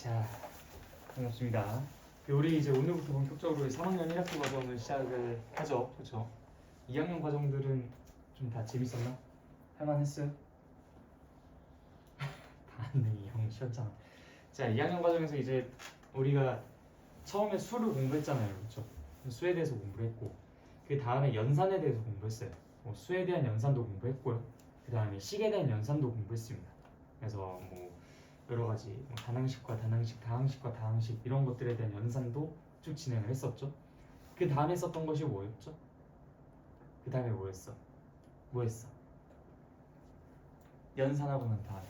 자, 반갑습니다. 우리 이제 오늘부터 본격적으로 3학년 1학기 과정을 시작을 하죠. 그렇죠? 2학년 과정들은 좀 다 재밌었나? 할만했어요? 다안돼 형 쉬었잖아. 자, 2학년 과정에서 이제 우리가 처음에 수를 공부했잖아요. 그렇죠? 수에 대해서 공부를 했고 그 다음에 연산에 대해서 공부했어요. 수에 대한 연산도 공부했고요. 그 다음에 식에 대한 연산도 공부했습니다. 그래서 뭐 여러 가지 단항식과 단항식, 다항식과 다항식 이런 것들에 대한 연산도 쭉 진행을 했었죠. 그 다음에 썼던 것이 뭐였죠? 그 다음에 뭐였어? 뭐했어? 연산하고 난 다음에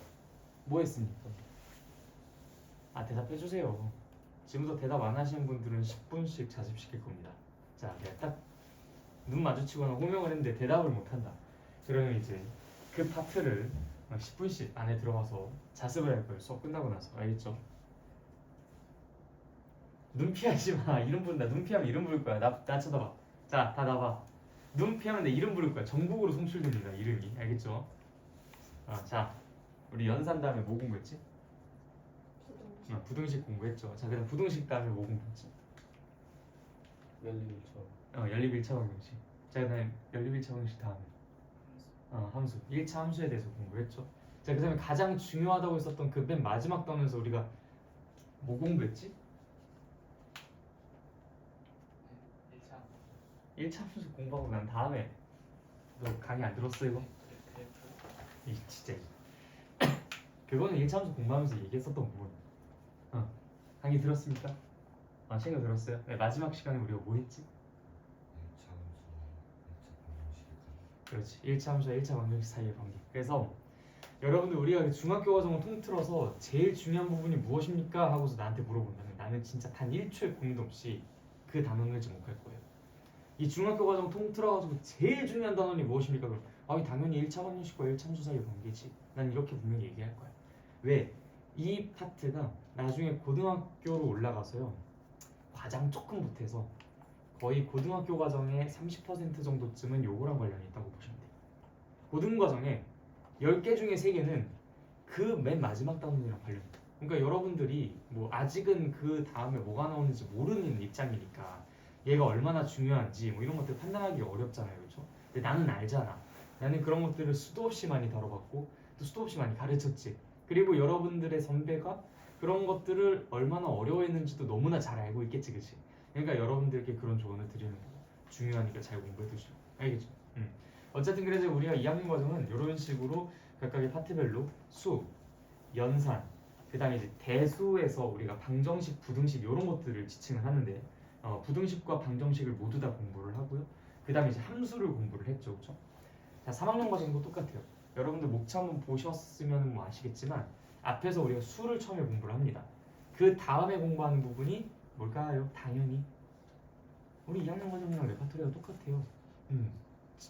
뭐 했습니까? 아, 대답해주세요. 지금부터 대답 안 하시는 분들은 10분씩 자습시킬 겁니다. 자, 내가 딱 눈 마주치거나 호명을 했는데 대답을 못한다. 그러면 이제 그 파트를 10분씩 안에 들어가서 자습을 할 거예요. 수업 끝나고 나서. 알겠죠? 눈 피하지 마. 이름 부른다. 눈 피하면 이름 부를 거야. 나 쳐다봐. 자, 다 나봐. 눈 피하면 내 이름 부를 거야. 전국으로 송출됩니다. 이름이. 알겠죠? 자, 우리 연산 다음에 뭐 공부했지? 부등식 공부했죠. 자, 그다음 부등식 다음에 뭐 공부했지? 연립 1차 방정식. 자, 그다음에 연립 1차 방정식 다음에 함수. 1차 함수에 대해서 공부했죠. 자, 그 다음에 가장 중요하다고 했었던 그 맨 마지막 단원에서 우리가 뭐 공부했지? 1차 함수 공부하고 난 다음에 너 강의 안 들었어 이거? 이 진짜 그거는 1차 함수 공부하면서 얘기했었던 부분. 강의 들었습니까? 챙겨 들었어요? 네, 마지막 시간에 우리가 뭐 했지? 1차 함수와 1차 방정식의 관계. 그렇지. 1차 함수와 1차 방정식 사이의 관계. 그래서 여러분들 우리가 중학교 과정을 통틀어서 제일 중요한 부분이 무엇입니까? 하고서 나한테 물어본다면 나는 진짜 단 1초의 고민도 없이 그 단원을 지목할 거예요. 이 중학교 과정 통틀어가지고 제일 중요한 단원이 무엇입니까? 그럼 당연히 1차 방정식과 1차 함수 사이의 관계지. 난 이렇게 분명히 얘기할 거야. 왜? 이 파트가 나중에 고등학교로 올라가서요. 과장 조금 못해서 거의 고등학교 과정의 30% 정도쯤은 요거랑 관련이 있다고 보시면 돼요. 고등 과정에 10개 중에 3개는 그 맨 마지막 단원이랑 관련돼요. 그러니까 여러분들이 뭐 아직은 그 다음에 뭐가 나오는지 모르는 입장이니까 얘가 얼마나 중요한지 뭐 이런 것들 판단하기 어렵잖아요. 그렇죠? 근데 나는 알잖아. 나는 그런 것들을 수도 없이 많이 다뤄봤고 또 수도 없이 많이 가르쳤지. 그리고 여러분들의 선배가 그런 것들을 얼마나 어려워했는지도 너무나 잘 알고 있겠지. 그치? 그러니까 여러분들께 그런 조언을 드리는 거고 중요하니까 잘 공부해 두시고. 알겠죠? 어쨌든 그래서 우리가 2학년 과정은 이런 식으로 각각의 파트별로 수, 연산, 그 다음에 이제 대수에서 우리가 방정식, 부등식 이런 것들을 지칭을 하는데 부등식과 방정식을 모두 다 공부를 하고요. 그 다음에 이제 함수를 공부를 했죠. 그렇죠? 자, 3학년 과정도 똑같아요. 여러분들 목차 한번 보셨으면 뭐 아시겠지만 앞에서 우리가 수를 처음에 공부를 합니다. 그 다음에 공부하는 부분이 뭘까요? 당연히 우리 2학년 과정이랑 레파토리가 똑같아요.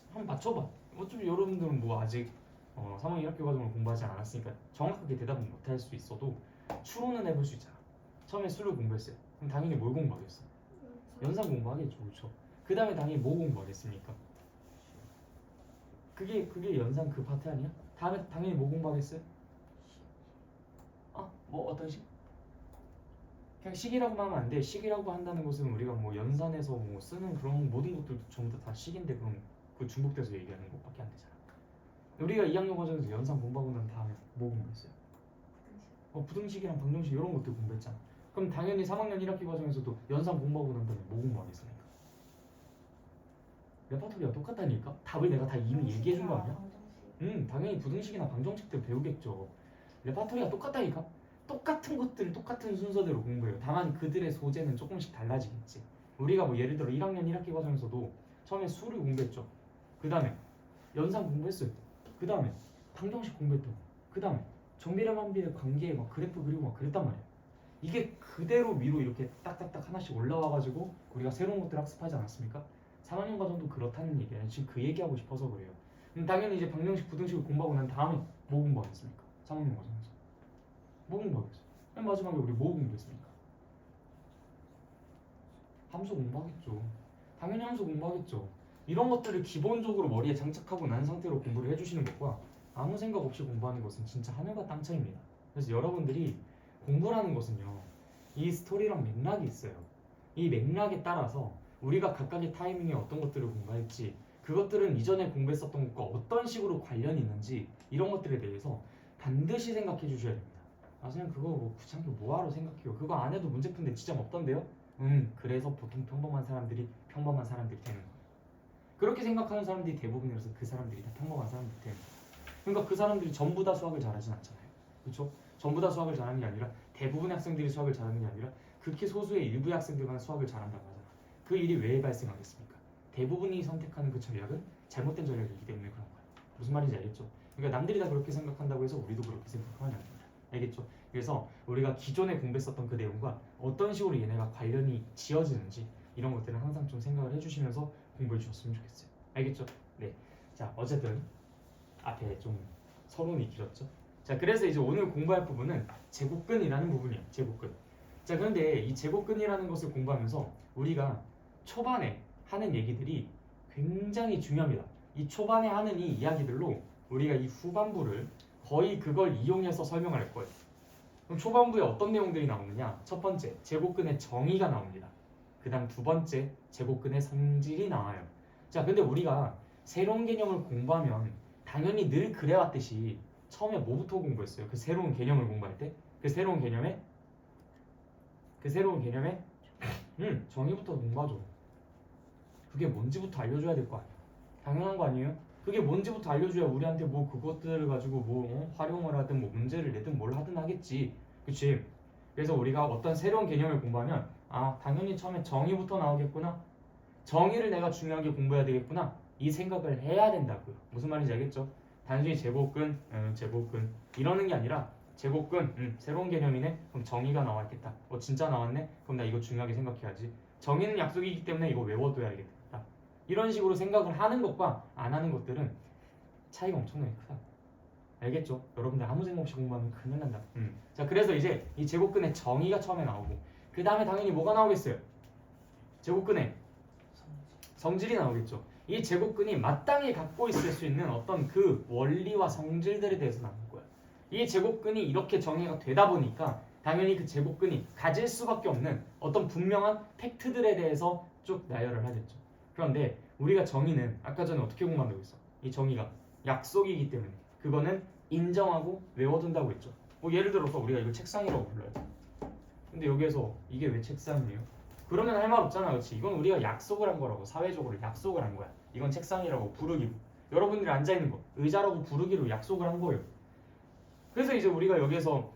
한번 맞춰봐. 어차피 여러분들은 뭐 아직 3학년 1학기 과정을 공부하지 않았으니까 정확하게 대답은 못할 수 있어도 추론은 해볼 수 있잖아. 처음에 수를 공부했어요. 그럼 당연히 뭘 공부하겠어? 연산 공부하겠죠. 그렇죠? 그 다음에 당연히 뭐 공부하겠습니까? 그게 연산 그 파트 아니야? 다음에 당연히 뭐 공부하겠어요? 뭐 어떤 식? 그냥 식이라고 하면 안 돼. 식이라고 한다는 것은 우리가 뭐 연산에서 뭐 쓰는 그런 모든 것들도 전부 다 식인데 그럼 그 중복돼서 얘기하는 것밖에 안 되잖아. 우리가 2학년 과정에서 연산 공부하고 난 다음에 뭐 공부했어요? 부등식이랑 방정식 이런 것들 공부했잖아. 그럼 당연히 3학년 1학기 과정에서도 연산 공부하고 난 다음에 뭐 공부하겠습니까? 레파토리가 똑같다니까? 답을 내가 다 이미 얘기해 준 거 아니야? 당연히 부등식이나 방정식들 배우겠죠. 레파토리가 똑같다니까? 똑같은 것들 똑같은 순서대로 공부해요. 다만 그들의 소재는 조금씩 달라지겠지. 우리가 뭐 예를 들어 1학년 1학기 과정에서도 처음에 수를 공부했죠. 그 다음에 연산 공부했어요. 그 다음에 방정식 공부했던 그 다음에 정비례 반비례 관계 막 그래프 그리고 막 그랬단 말이야. 이게 그대로 위로 이렇게 딱딱딱 하나씩 올라와가지고 우리가 새로운 것들 학습하지 않았습니까? 3학년 과정도 그렇다는 얘기야. 지금 그 얘기하고 싶어서 그래요. 당연히 이제 방정식 부등식을 공부하고 난 다음에 뭐 공부하겠습니까? 3학년 과정에서 뭐 공부하겠어요? 맨 마지막에 우리 뭐 공부했습니까? 함수 공부하겠죠. 당연히 함수 공부하겠죠. 이런 것들을 기본적으로 머리에 장착하고 난 상태로 공부를 해주시는 것과 아무 생각 없이 공부하는 것은 진짜 하늘과 땅 차이입니다. 그래서 여러분들이 공부라는 것은요, 이 스토리랑 맥락이 있어요. 이 맥락에 따라서 우리가 각각의 타이밍에 어떤 것들을 공부할지, 그것들은 이전에 공부했었던 것과 어떤 식으로 관련이 있는지, 이런 것들에 대해서 반드시 생각해 주셔야 됩니다. 아, 그냥 그거 뭐 귀찮게 뭐하러 생각해요. 그거 안 해도 문제 푸는데 지장 없던데요? 그래서 보통 평범한 사람들이 평범한 사람들이 되는 거예요. 그렇게 생각하는 사람들이 대부분이라서 그 사람들이 다 평범한 사람들이 되는 거예요. 그러니까 그 사람들이 전부 다 수학을 잘하진 않잖아요. 그렇죠? 전부 다 수학을 잘하는 게 아니라 대부분의 학생들이 수학을 잘하는 게 아니라 극히 소수의 일부의 학생들만 수학을 잘한다고 하잖아. 그 일이 왜 발생하겠습니까? 대부분이 선택하는 그 전략은 잘못된 전략이기 때문에 그런 거예요. 무슨 말인지 알겠죠? 그러니까 남들이 다 그렇게 생각한다고 해서 우리도 그렇게 생각하면 안 됩니다. 알겠죠? 그래서 우리가 기존에 공부했었던 그 내용과 어떤 식으로 얘네가 관련이 지어지는지 이런 것들은 항상 좀 생각을 해주시면서 공부해 주셨으면 좋겠어요. 알겠죠? 네. 자, 어쨌든 앞에 좀 서론이 길었죠. 자, 그래서 이제 오늘 공부할 부분은 제곱근이라는 부분이에요. 제곱근. 자, 그런데 이 제곱근이라는 것을 공부하면서 우리가 초반에 하는 얘기들이 굉장히 중요합니다. 이 초반에 하는 이 이야기들로 우리가 이 후반부를 거의 그걸 이용해서 설명할 거예요. 그럼 초반부에 어떤 내용들이 나오느냐? 첫 번째, 제곱근의 정의가 나옵니다. 그 다음 두 번째, 제곱근의 성질이 나와요. 자, 근데 우리가 새로운 개념을 공부하면 당연히 늘 그래왔듯이 처음에 뭐부터 공부했어요? 그 새로운 개념을 공부할 때? 그 새로운 개념에 정의부터 공부하죠. 그게 뭔지부터 알려줘야 될 거 아니야. 당연한 거 아니에요? 그게 뭔지부터 알려줘야 우리한테 뭐 그것들을 가지고 뭐 활용을 하든 뭐 문제를 내든 뭘 하든 하겠지. 그치? 그래서 우리가 어떤 새로운 개념을 공부하면 아, 당연히 처음에 정의부터 나오겠구나. 정의를 내가 중요하게 공부해야 되겠구나. 이 생각을 해야 된다고요. 무슨 말인지 알겠죠? 단순히 제곱근 이러는 게 아니라 제곱근 새로운 개념이네. 그럼 정의가 나왔겠다. 진짜 나왔네. 그럼 나 이거 중요하게 생각해야지. 정의는 약속이기 때문에 이거 외워둬야겠다. 이런 식으로 생각을 하는 것과 안 하는 것들은 차이가 엄청나게 크다. 알겠죠? 여러분들 아무 생각 없이 공부하면 큰일 난다. 자, 그래서 이제 이 제곱근의 정의가 처음에 나오고 그 다음에 당연히 뭐가 나오겠어요? 제곱근의 성질이 나오겠죠. 이 제곱근이 마땅히 갖고 있을 수 있는 어떤 그 원리와 성질들에 대해서 나오는 거야. 이 제곱근이 이렇게 정의가 되다 보니까 당연히 그 제곱근이 가질 수밖에 없는 어떤 분명한 팩트들에 대해서 쭉 나열을 하겠죠. 그런데 우리가 정의는 아까 전에 어떻게 공부한다고 했어? 이 정의가 약속이기 때문에 그거는 인정하고 외워둔다고 했죠. 뭐 예를 들어서 우리가 이거 책상이라고 불러요. 근데 여기에서 이게 왜 책상이에요? 그러면 할 말 없잖아. 그렇지? 이건 우리가 약속을 한 거라고. 사회적으로 약속을 한 거야. 이건 책상이라고 부르기로. 여러분들이 앉아있는 거 의자라고 부르기로 약속을 한 거예요. 그래서 이제 우리가 여기에서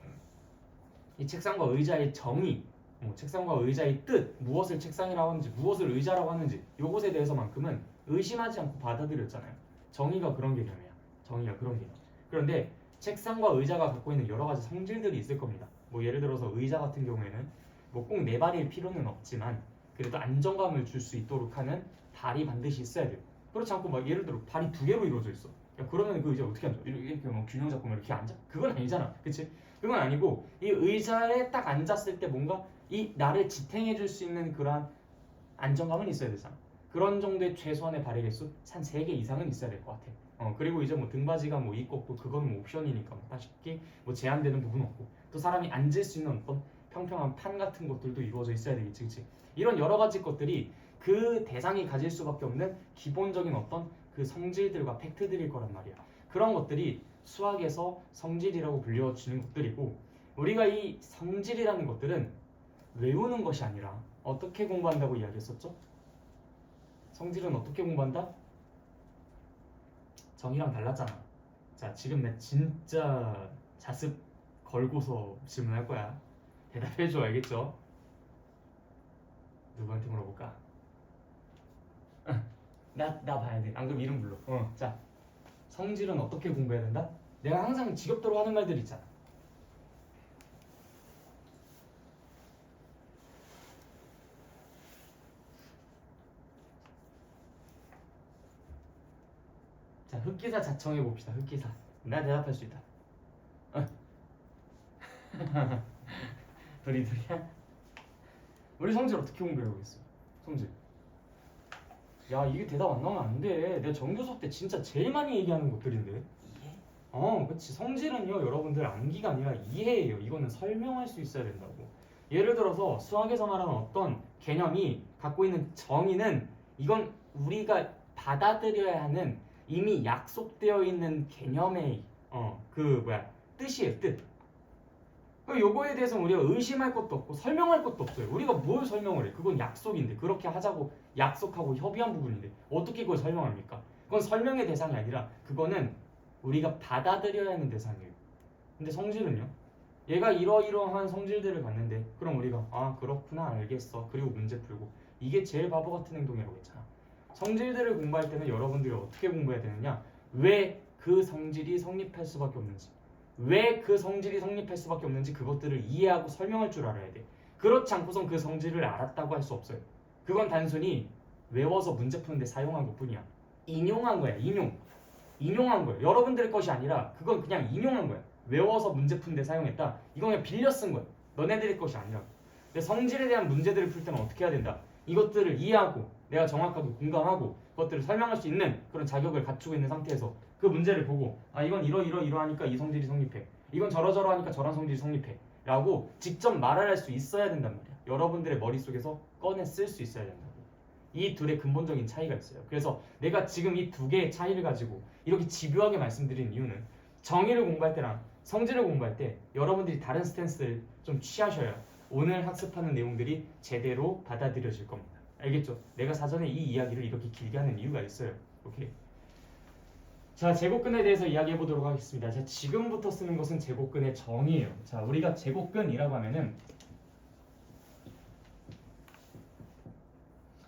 이 책상과 의자의 정의, 책상과 의자의 뜻, 무엇을 책상이라고 하는지, 무엇을 의자라고 하는지 이것에 대해서만큼은 의심하지 않고 받아들였잖아요. 정의가 그런 개념이야. 정의가 그런 개념. 그런데 책상과 의자가 갖고 있는 여러 가지 성질들이 있을 겁니다. 뭐 예를 들어서 의자 같은 경우에는 뭐 꼭 네 발일 필요는 없지만 그래도 안정감을 줄 수 있도록 하는 발이 반드시 있어야 돼요. 그렇지 않고 막 예를 들어 발이 두 개로 이루어져 있어. 야, 그러면 그 의자 어떻게 앉아? 이렇게 뭐 균형 잡고 이렇게 앉아? 그건 아니잖아. 그치? 그건 아니고 이 의자에 딱 앉았을 때 뭔가 이 나를 지탱해 줄 수 있는 그러한 안정감은 있어야 되잖아. 그런 정도의 최소한의 발의 개수 한 3개 이상은 있어야 될 것 같아. 그리고 이제 뭐 등받이가 뭐 있고 없고 그건 뭐 옵션이니까 뭐 딱히 뭐 제한되는 부분은 없고 또 사람이 앉을 수 있는 어떤 평평한 판 같은 것들도 이루어져 있어야 되겠지. 그치? 이런 여러 가지 것들이 그 대상이 가질 수밖에 없는 기본적인 어떤 그 성질들과 팩트들일 거란 말이야. 그런 것들이 수학에서 성질이라고 불려지는 것들이고 우리가 이 성질이라는 것들은 외우는 것이 아니라 어떻게 공부한다고 이야기했었죠? 성질은 어떻게 공부한다? 정의랑 달랐잖아. 자, 지금 내 진짜 자습 걸고서 질문할 거야. 대답해줘. 알겠죠? 누구한테 물어볼까? 나 봐야 돼. 안 그럼 이름 불러. 자, 성질은 어떻게 공부해야 된다? 내가 항상 지겹도록 하는 말들 있잖아. 자, 흑기사 자청해 봅시다. 흑기사. 내가 대답할 수 있다. 도리도리야? 우리 성질 어떻게 공부해보겠어? 성질. 야, 이게 대답 안 나오면 안 돼. 내가 정규 수업 때 진짜 제일 많이 얘기하는 것들인데. 이해? 그치. 성질은요, 여러분들 암기가 아니라 이해예요. 이거는 설명할 수 있어야 된다고. 예를 들어서 수학에서 말하는 어떤 개념이 갖고 있는 정의는 이건 우리가 받아들여야 하는 이미 약속되어 있는 개념의 뜻이에요. 뜻. 요거에 대해서 우리가 의심할 것도 없고 설명할 것도 없어요. 우리가 뭘 설명을 해? 그건 약속인데 그렇게 하자고 약속하고 협의한 부분인데 어떻게 그걸 설명합니까? 그건 설명의 대상이 아니라 그거는 우리가 받아들여야 하는 대상이에요. 근데 성질은요? 얘가 이러이러한 성질들을 갖는데 그럼 우리가 그렇구나 알겠어 그리고 문제 풀고 이게 제일 바보 같은 행동이라고 했잖아. 성질들을 공부할 때는 여러분들이 어떻게 공부해야 되느냐? 왜 그 성질이 성립할 수밖에 없는지 왜 그 성질이 성립할 수밖에 없는지 그것들을 이해하고 설명할 줄 알아야 돼. 그렇지 않고선 그 성질을 알았다고 할 수 없어요. 그건 단순히 외워서 문제 푸는데 사용한 것뿐이야. 인용한 거야. 인용한 거예요. 여러분들의 것이 아니라 그건 그냥 인용한 거야. 외워서 문제 푸는데 사용했다. 이건 그냥 빌려 쓴 거야. 너네들의 것이 아니라고. 근데 성질에 대한 문제들을 풀 때는 어떻게 해야 된다? 이것들을 이해하고 내가 정확하게 공감하고 그것들을 설명할 수 있는 그런 자격을 갖추고 있는 상태에서 그 문제를 보고 이건 이러이러하니까 이 성질이 성립해. 이건 저러저러하니까 저런 성질이 성립해. 라고 직접 말을 할 수 있어야 된단 말이야. 여러분들의 머릿속에서 꺼내 쓸 수 있어야 된다고. 이 둘의 근본적인 차이가 있어요. 그래서 내가 지금 이 두 개의 차이를 가지고 이렇게 집요하게 말씀드린 이유는 정의를 공부할 때랑 성질을 공부할 때 여러분들이 다른 스탠스를 좀 취하셔야 오늘 학습하는 내용들이 제대로 받아들여질 겁니다. 알겠죠? 내가 사전에 이 이야기를 이렇게 길게 하는 이유가 있어요. 오케이. 자, 제곱근에 대해서 이야기해 보도록 하겠습니다. 자, 지금부터 쓰는 것은 제곱근의 정의예요. 자, 우리가 제곱근이라고 하면은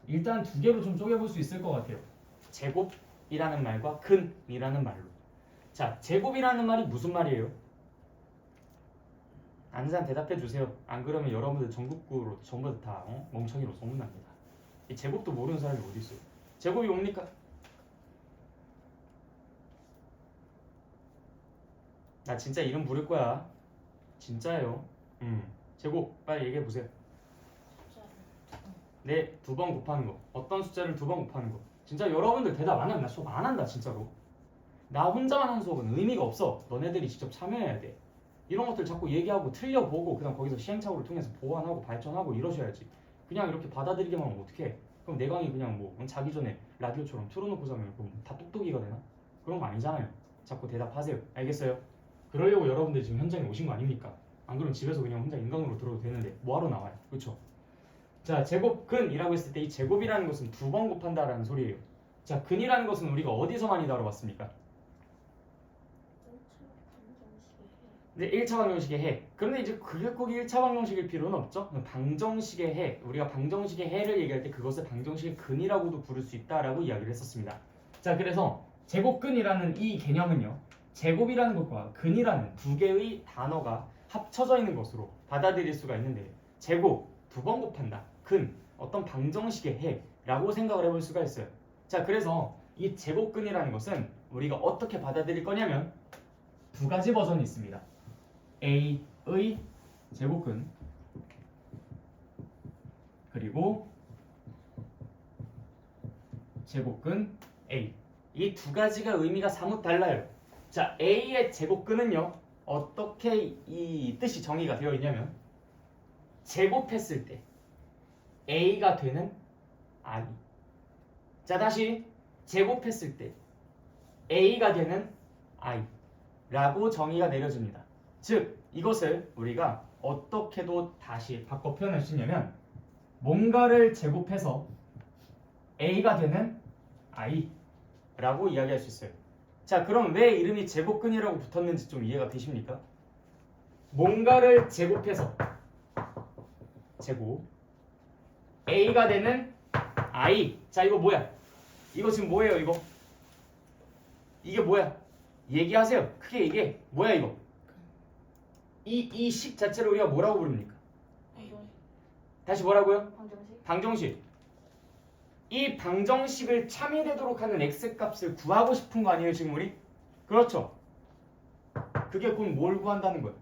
일단 두 개로 좀 쪼개볼 수 있을 것 같아요. 제곱이라는 말과 근이라는 말로. 자, 제곱이라는 말이 무슨 말이에요? 아는 사람 대답해 주세요. 안 그러면 여러분들 전국구로 전부 다 멍청이로 소문납니다. 이 제곱도 모르는 사람이 어디 있어요? 제곱이 뭡니까? 나 진짜 이름 부를 거야. 진짜예요. 제곱 빨리 얘기해 보세요. 네, 2번 곱하는 거. 어떤 숫자를 2번 곱하는 거. 진짜 여러분들 대답 안 하면 나 수업 안 한다 진짜로. 나 혼자만 하는 수업은 의미가 없어. 너네들이 직접 참여해야 돼. 이런 것들 자꾸 얘기하고 틀려보고 그다음 거기서 시행착오를 통해서 보완하고 발전하고 이러셔야지. 그냥 이렇게 받아들이기만 하면 어떡해. 그럼 내 강의 그냥 뭐 자기 전에 라디오처럼 틀어놓고 자면 그럼 다 똑똑이가 되나? 그런 거 아니잖아요. 자꾸 대답하세요. 알겠어요? 그러려고 여러분들 지금 현장에 오신 거 아닙니까? 안 그러면 집에서 그냥 혼자 인강으로 들어도 되는데 뭐하러 나와요? 그렇죠? 자, 제곱근이라고 했을 때 이 제곱이라는 것은 2번 곱한다라는 소리예요. 자, 근이라는 것은 우리가 어디서 많이 다뤄봤습니까? 네, 1차 방정식의 해. 그런데 이제 그게 꼭 1차 방정식일 필요는 없죠. 방정식의 해. 우리가 방정식의 해를 얘기할 때 그것을 방정식의 근이라고도 부를 수 있다라고 이야기를 했었습니다. 자, 그래서 제곱근이라는 이 개념은요. 제곱이라는 것과 근이라는 두 개의 단어가 합쳐져 있는 것으로 받아들일 수가 있는데 제곱, 2번 곱한다. 근, 어떤 방정식의 해라고 생각을 해볼 수가 있어요. 자, 그래서 이 제곱근이라는 것은 우리가 어떻게 받아들일 거냐면 두 가지 버전이 있습니다. A의 제곱근 그리고 제곱근 A. 이 두 가지가 의미가 사뭇 달라요. 자, A의 제곱근은요. 어떻게 이 뜻이 정의가 되어 있냐면 제곱했을 때 A가 되는 I. 자, 다시 제곱했을 때 A가 되는 I 라고 정의가 내려집니다. 즉, 이것을 우리가 어떻게도 다시 바꿔 표현할 수 있냐면 뭔가를 제곱해서 A가 되는 I 라고 이야기할 수 있어요. 자, 그럼 왜 이름이 제곱근이라고 붙었는지 좀 이해가 되십니까? 뭔가를 제곱해서 제곱 A가 되는 I. 자, 이거 뭐야? 이거 지금 뭐예요, 이거? 이게 뭐야? 얘기하세요. 크게 얘기해. 뭐야, 이거? 이 식 자체를 우리가 뭐라고 부릅니까? 다시 뭐라고요? 방정식. 이 방정식을 참여되도록 하는 x값을 구하고 싶은 거 아니에요, 지금 우리? 그렇죠? 그게 곧 뭘 구한다는 거예요?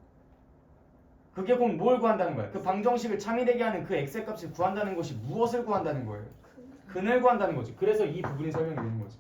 그게 곧 뭘 구한다는 거예요? 그 방정식을 참여되게 하는 그 x값을 구한다는 것이 무엇을 구한다는 거예요? 근을 구한다는 거지. 그래서 이 부분이 설명이 되는 거지.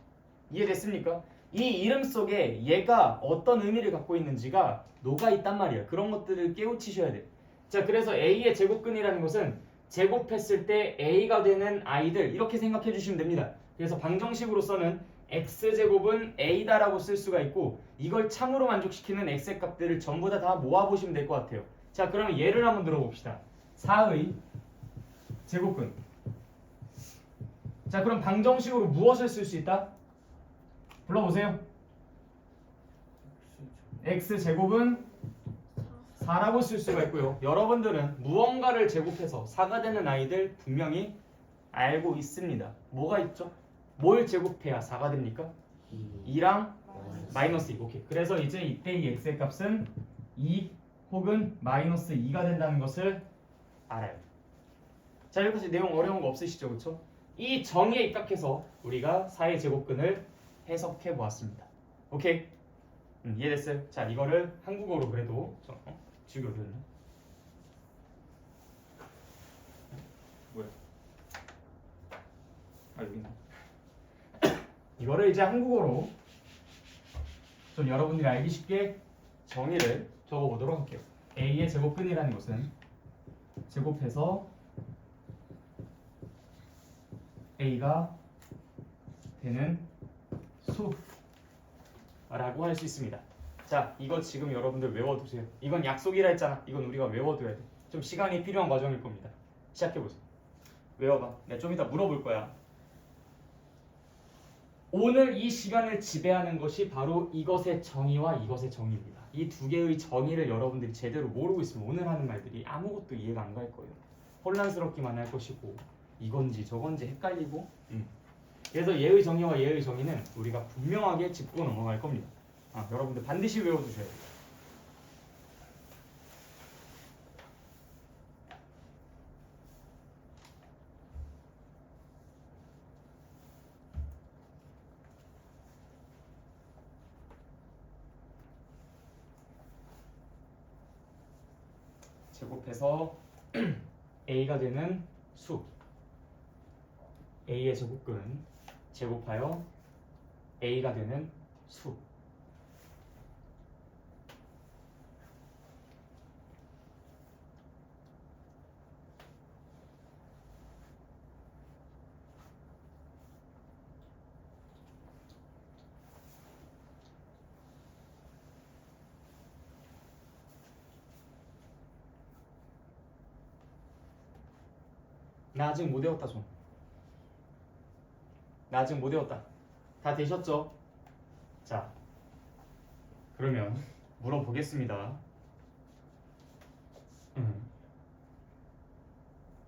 이해됐습니까? 이 이름 속에 얘가 어떤 의미를 갖고 있는지가 녹아있단 말이야. 그런 것들을 깨우치셔야 돼. 자, 그래서 A의 제곱근이라는 것은 제곱했을 때 A가 되는 아이들 이렇게 생각해 주시면 됩니다. 그래서 방정식으로서는 x제곱은 A다라고 쓸 수가 있고 이걸 참으로 만족시키는 x의 값들을 전부 다 모아보시면 될 것 같아요. 자, 그러면 예를 한번 들어봅시다. 4의 제곱근. 자, 그럼 방정식으로 무엇을 쓸 수 있다? 불러보세요. x제곱은 4라고 쓸 수가 있고요. 여러분들은 무언가를 제곱해서 4가 되는 아이들 분명히 알고 있습니다. 뭐가 있죠? 뭘 제곱해야 4가 됩니까? 2랑 마이너스 2. 오케이. 그래서 이제 이때 이 x의 값은 2 혹은 마이너스 2가 된다는 것을 알아요. 자, 여기까지 내용 어려운 거 없으시죠? 그렇죠? 이 정의에 입각해서 우리가 4의 제곱근을 해석해 보았습니다. 오케이? 이해됐어요? 자, 이거를 한국어로 그래도 지우개 어디였나? 뭐야? 아, 여기 있나? 이거를 이제 한국어로 좀 여러분들이 알기 쉽게 정의를 적어보도록 할게요. A의 제곱근이라는 것은 제곱해서 A가 되는 수라고 할 수 있습니다. 자, 이거 지금 여러분들 외워두세요. 이건 약속이라 했잖아. 이건 우리가 외워둬야 돼. 좀 시간이 필요한 과정일 겁니다. 시작해보세요. 외워봐. 내가 좀 이따 물어볼 거야. 오늘 이 시간을 지배하는 것이 바로 이것의 정의와 이것의 정의입니다. 이 두 개의 정의를 여러분들이 제대로 모르고 있으면 오늘 하는 말들이 아무것도 이해가 안 갈 거예요. 혼란스럽기만 할 것이고 이건지 저건지 헷갈리고 그래서 예의 정의와 예의 정의는 우리가 분명하게 짚고 넘어갈 겁니다. 여러분들 반드시 외워두셔야 돼요. 제곱해서 A가 되는 수 A의 제곱근 제곱하여 A가 되는 수. 나 아직 못 외웠다 좀. 나 아직 못 외웠다. 다 되셨죠? 자, 그러면 물어보겠습니다.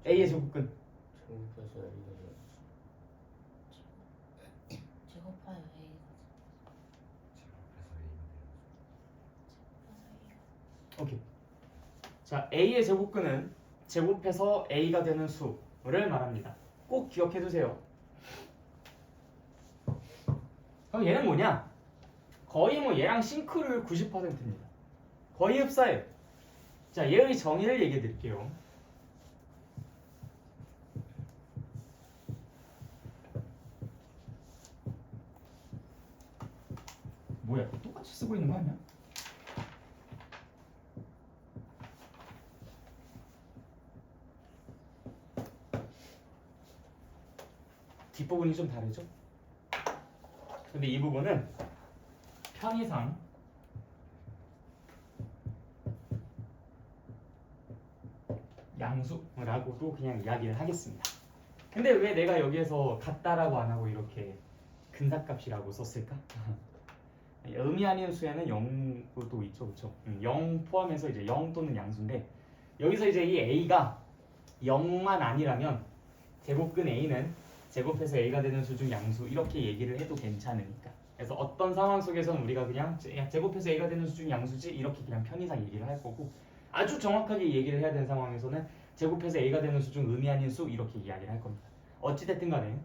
A의 제곱근 제곱해서 A가 제곱하여 A가 오케이. 자, A의 제곱근은 제곱해서 A가 되는 수를 말합니다. 꼭 기억해 두세요. 그럼 얘는 뭐냐? 거의 뭐 얘랑 싱크로율 90%입니다. 거의 흡사해요. 자, 얘의 정의를 얘기해 드릴게요. 뭐야? 똑같이 쓰고 있는 거 아니야? 뒷부분이 좀 다르죠? 근데 이 부분은 편의상 양수라고도 그냥 이야기를 하겠습니다. 근데 왜 내가 여기에서 같다라고 안 하고 이렇게 근사값이라고 썼을까? 의미 아닌 수에는 0도 있죠, 그렇죠? 0 포함해서 이제 0 또는 양수인데 여기서 이제 이 A가 0만 아니라면 제곱근 A는 제곱해서 A가 되는 수 중 양수 이렇게 얘기를 해도 괜찮으니까. 그래서 어떤 상황 속에서는 우리가 그냥 제곱해서 A가 되는 수 중 양수지 이렇게 그냥 편의상 얘기를 할 거고 아주 정확하게 얘기를 해야 되는 상황에서는 제곱해서 A가 되는 수 중 의미 아닌 수 이렇게 이야기를 할 겁니다. 어찌됐든 간에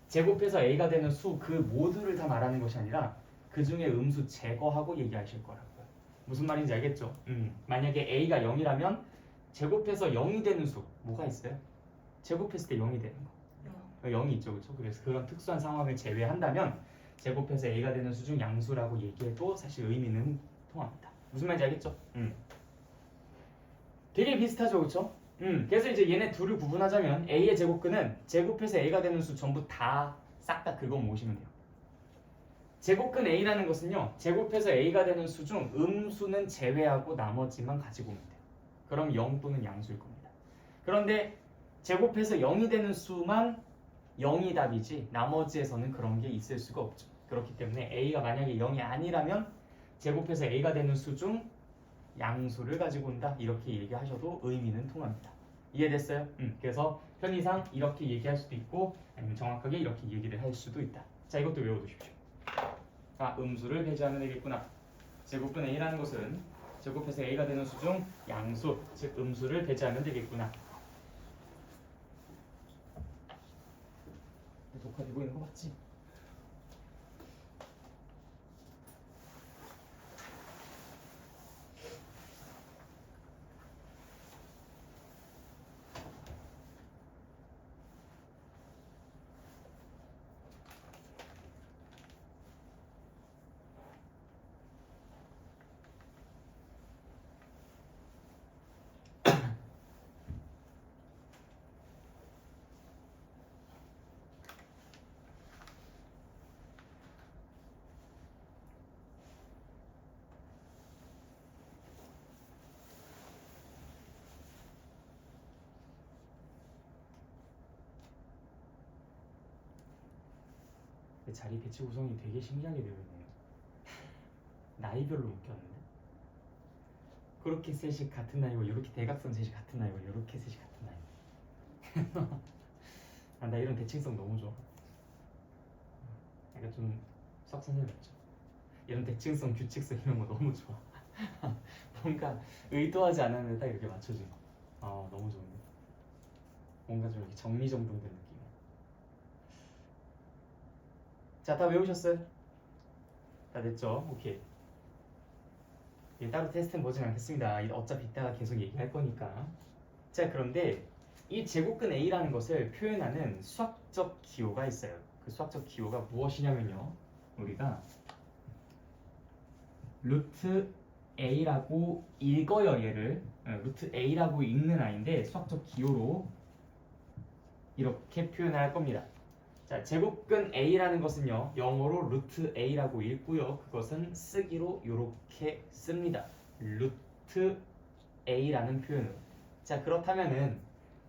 제곱해서 A가 되는 수 그 모두를 다 말하는 것이 아니라 그 중에 음수 제거하고 얘기하실 거라고요. 무슨 말인지 알겠죠? 만약에 A가 0이라면 제곱해서 0이 되는 수 뭐가 있어요? 제곱했을 때 0이 되는 거. 0이 있죠, 그렇죠? 그래서 그런 특수한 상황을 제외한다면 제곱해서 a가 되는 수 중 양수라고 얘기해도 사실 의미는 통합니다. 무슨 말인지 알겠죠? 되게 비슷하죠, 그렇죠? 그래서 이제 얘네 둘을 구분하자면 a의 제곱근은 제곱해서 a가 되는 수 전부 다 싹 다 긁어 모으시면 돼요. 제곱근 a라는 것은요, 제곱해서 a가 되는 수 중 음수는 제외하고 나머지만 가지고 오면 돼요. 그럼 0 또는 양수일 겁니다. 그런데 제곱해서 0이 되는 수만 0이 답이지 나머지에서는 그런 게 있을 수가 없죠. 그렇기 때문에 a가 만약에 0이 아니라면 제곱해서 a가 되는 수 중 양수를 가지고 온다 이렇게 얘기하셔도 의미는 통합니다. 이해됐어요? 그래서 편의상 이렇게 얘기할 수도 있고 아니면 정확하게 이렇게 얘기를 할 수도 있다. 자, 이것도 외워두십시오. 아, 음수를 배제하면 되겠구나. 제곱근 a라는 것은 제곱해서 a가 되는 수 중 양수, 즉 음수를 배제하면 되겠구나. 녹화되고 있는 거 맞지? 자리 배치 구성이 되게 신기하게 되어 있네요. 나이별로 묶였는데 그렇게 셋이 같은 나이고 이렇게 대각선 셋이 같은 나이고 이렇게 셋이 같은 나이. 아, 나 이런 대칭성 너무 좋아. 약간 좀 썩선생이었죠. 이런 대칭성, 규칙성 이런 거 너무 좋아. 뭔가 의도하지 않았는데 딱 이렇게 맞춰지는 거. 아, 너무 좋은데. 뭔가 좀 이렇게 정리정돈된 느낌. 자, 다 외우셨어요? 다 됐죠? 오케이. 따로 테스트는 보진 않겠습니다. 어차피 이따가 계속 얘기할 거니까. 자, 그런데 이 제곱근 a라는 것을 표현하는 수학적 기호가 있어요. 그 수학적 기호가 무엇이냐면요, 우리가 루트 a라고 읽어요. 얘를 루트 a라고 읽는 아이인데 수학적 기호로 이렇게 표현을 할 겁니다. 자, 제곱근 a라는 것은요, 영어로 루트 a라고 읽고요. 그것은 쓰기로 이렇게 씁니다. 루트 a라는 표현으로. 자, 그렇다면은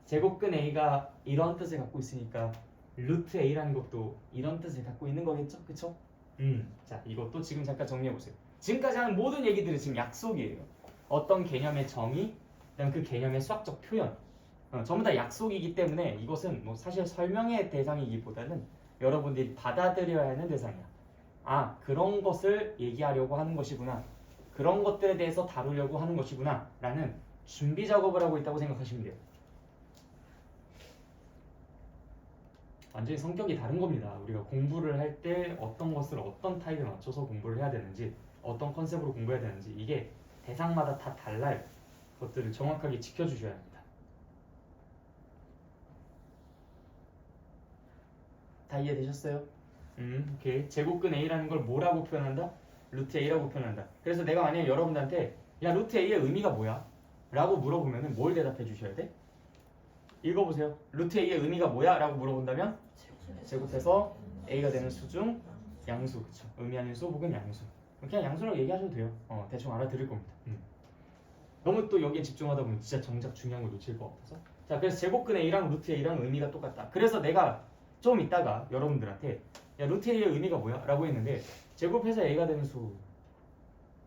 제곱근 a가 이런 뜻을 갖고 있으니까 루트 a라는 것도 이런 뜻을 갖고 있는 거겠죠? 그쵸? 자, 이것도 지금 잠깐 정리해 보세요. 지금까지 하는 모든 얘기들이 지금 약속이에요. 어떤 개념의 정의, 그다음 그 개념의 수학적 표현. 전부 다 약속이기 때문에 이것은 뭐 사실 설명의 대상이기보다는 여러분들이 받아들여야 하는 대상이야. 아, 그런 것을 얘기하려고 하는 것이구나. 그런 것들에 대해서 다루려고 하는 것이구나. 라는 준비 작업을 하고 있다고 생각하시면 돼요. 완전히 성격이 다른 겁니다. 우리가 공부를 할 때 어떤 것을 어떤 타입에 맞춰서 공부를 해야 되는지, 어떤 컨셉으로 공부해야 되는지, 이게 대상마다 다 달라요. 그것들을 정확하게 지켜주셔야 합니다. 다 이해되셨어요? 오케이. 제곱근 a라는 걸 뭐라고 표현한다? 루트 a라고 표현한다. 그래서 내가 만약에 여러분들한테 야, 루트 a의 의미가 뭐야? 라고 물어보면 뭘 대답해 주셔야 돼? 읽어보세요. 루트 a의 의미가 뭐야? 라고 물어본다면 제곱해서 a가 되는 수 중 양수, 그쵸? 의미하는 수 혹은 양수. 그냥 양수라고 얘기하셔도 돼요. 대충 알아들을 겁니다. 너무 또 여기에 집중하다 보면 진짜 정작 중요한 걸 놓칠 것 같아서. 자, 그래서 제곱근 a랑 루트 a랑 의미가 똑같다. 그래서 내가 좀 이따가 여러분들한테 야, 루트 a의 의미가 뭐야? 라고 했는데 제곱해서 a가 되는 수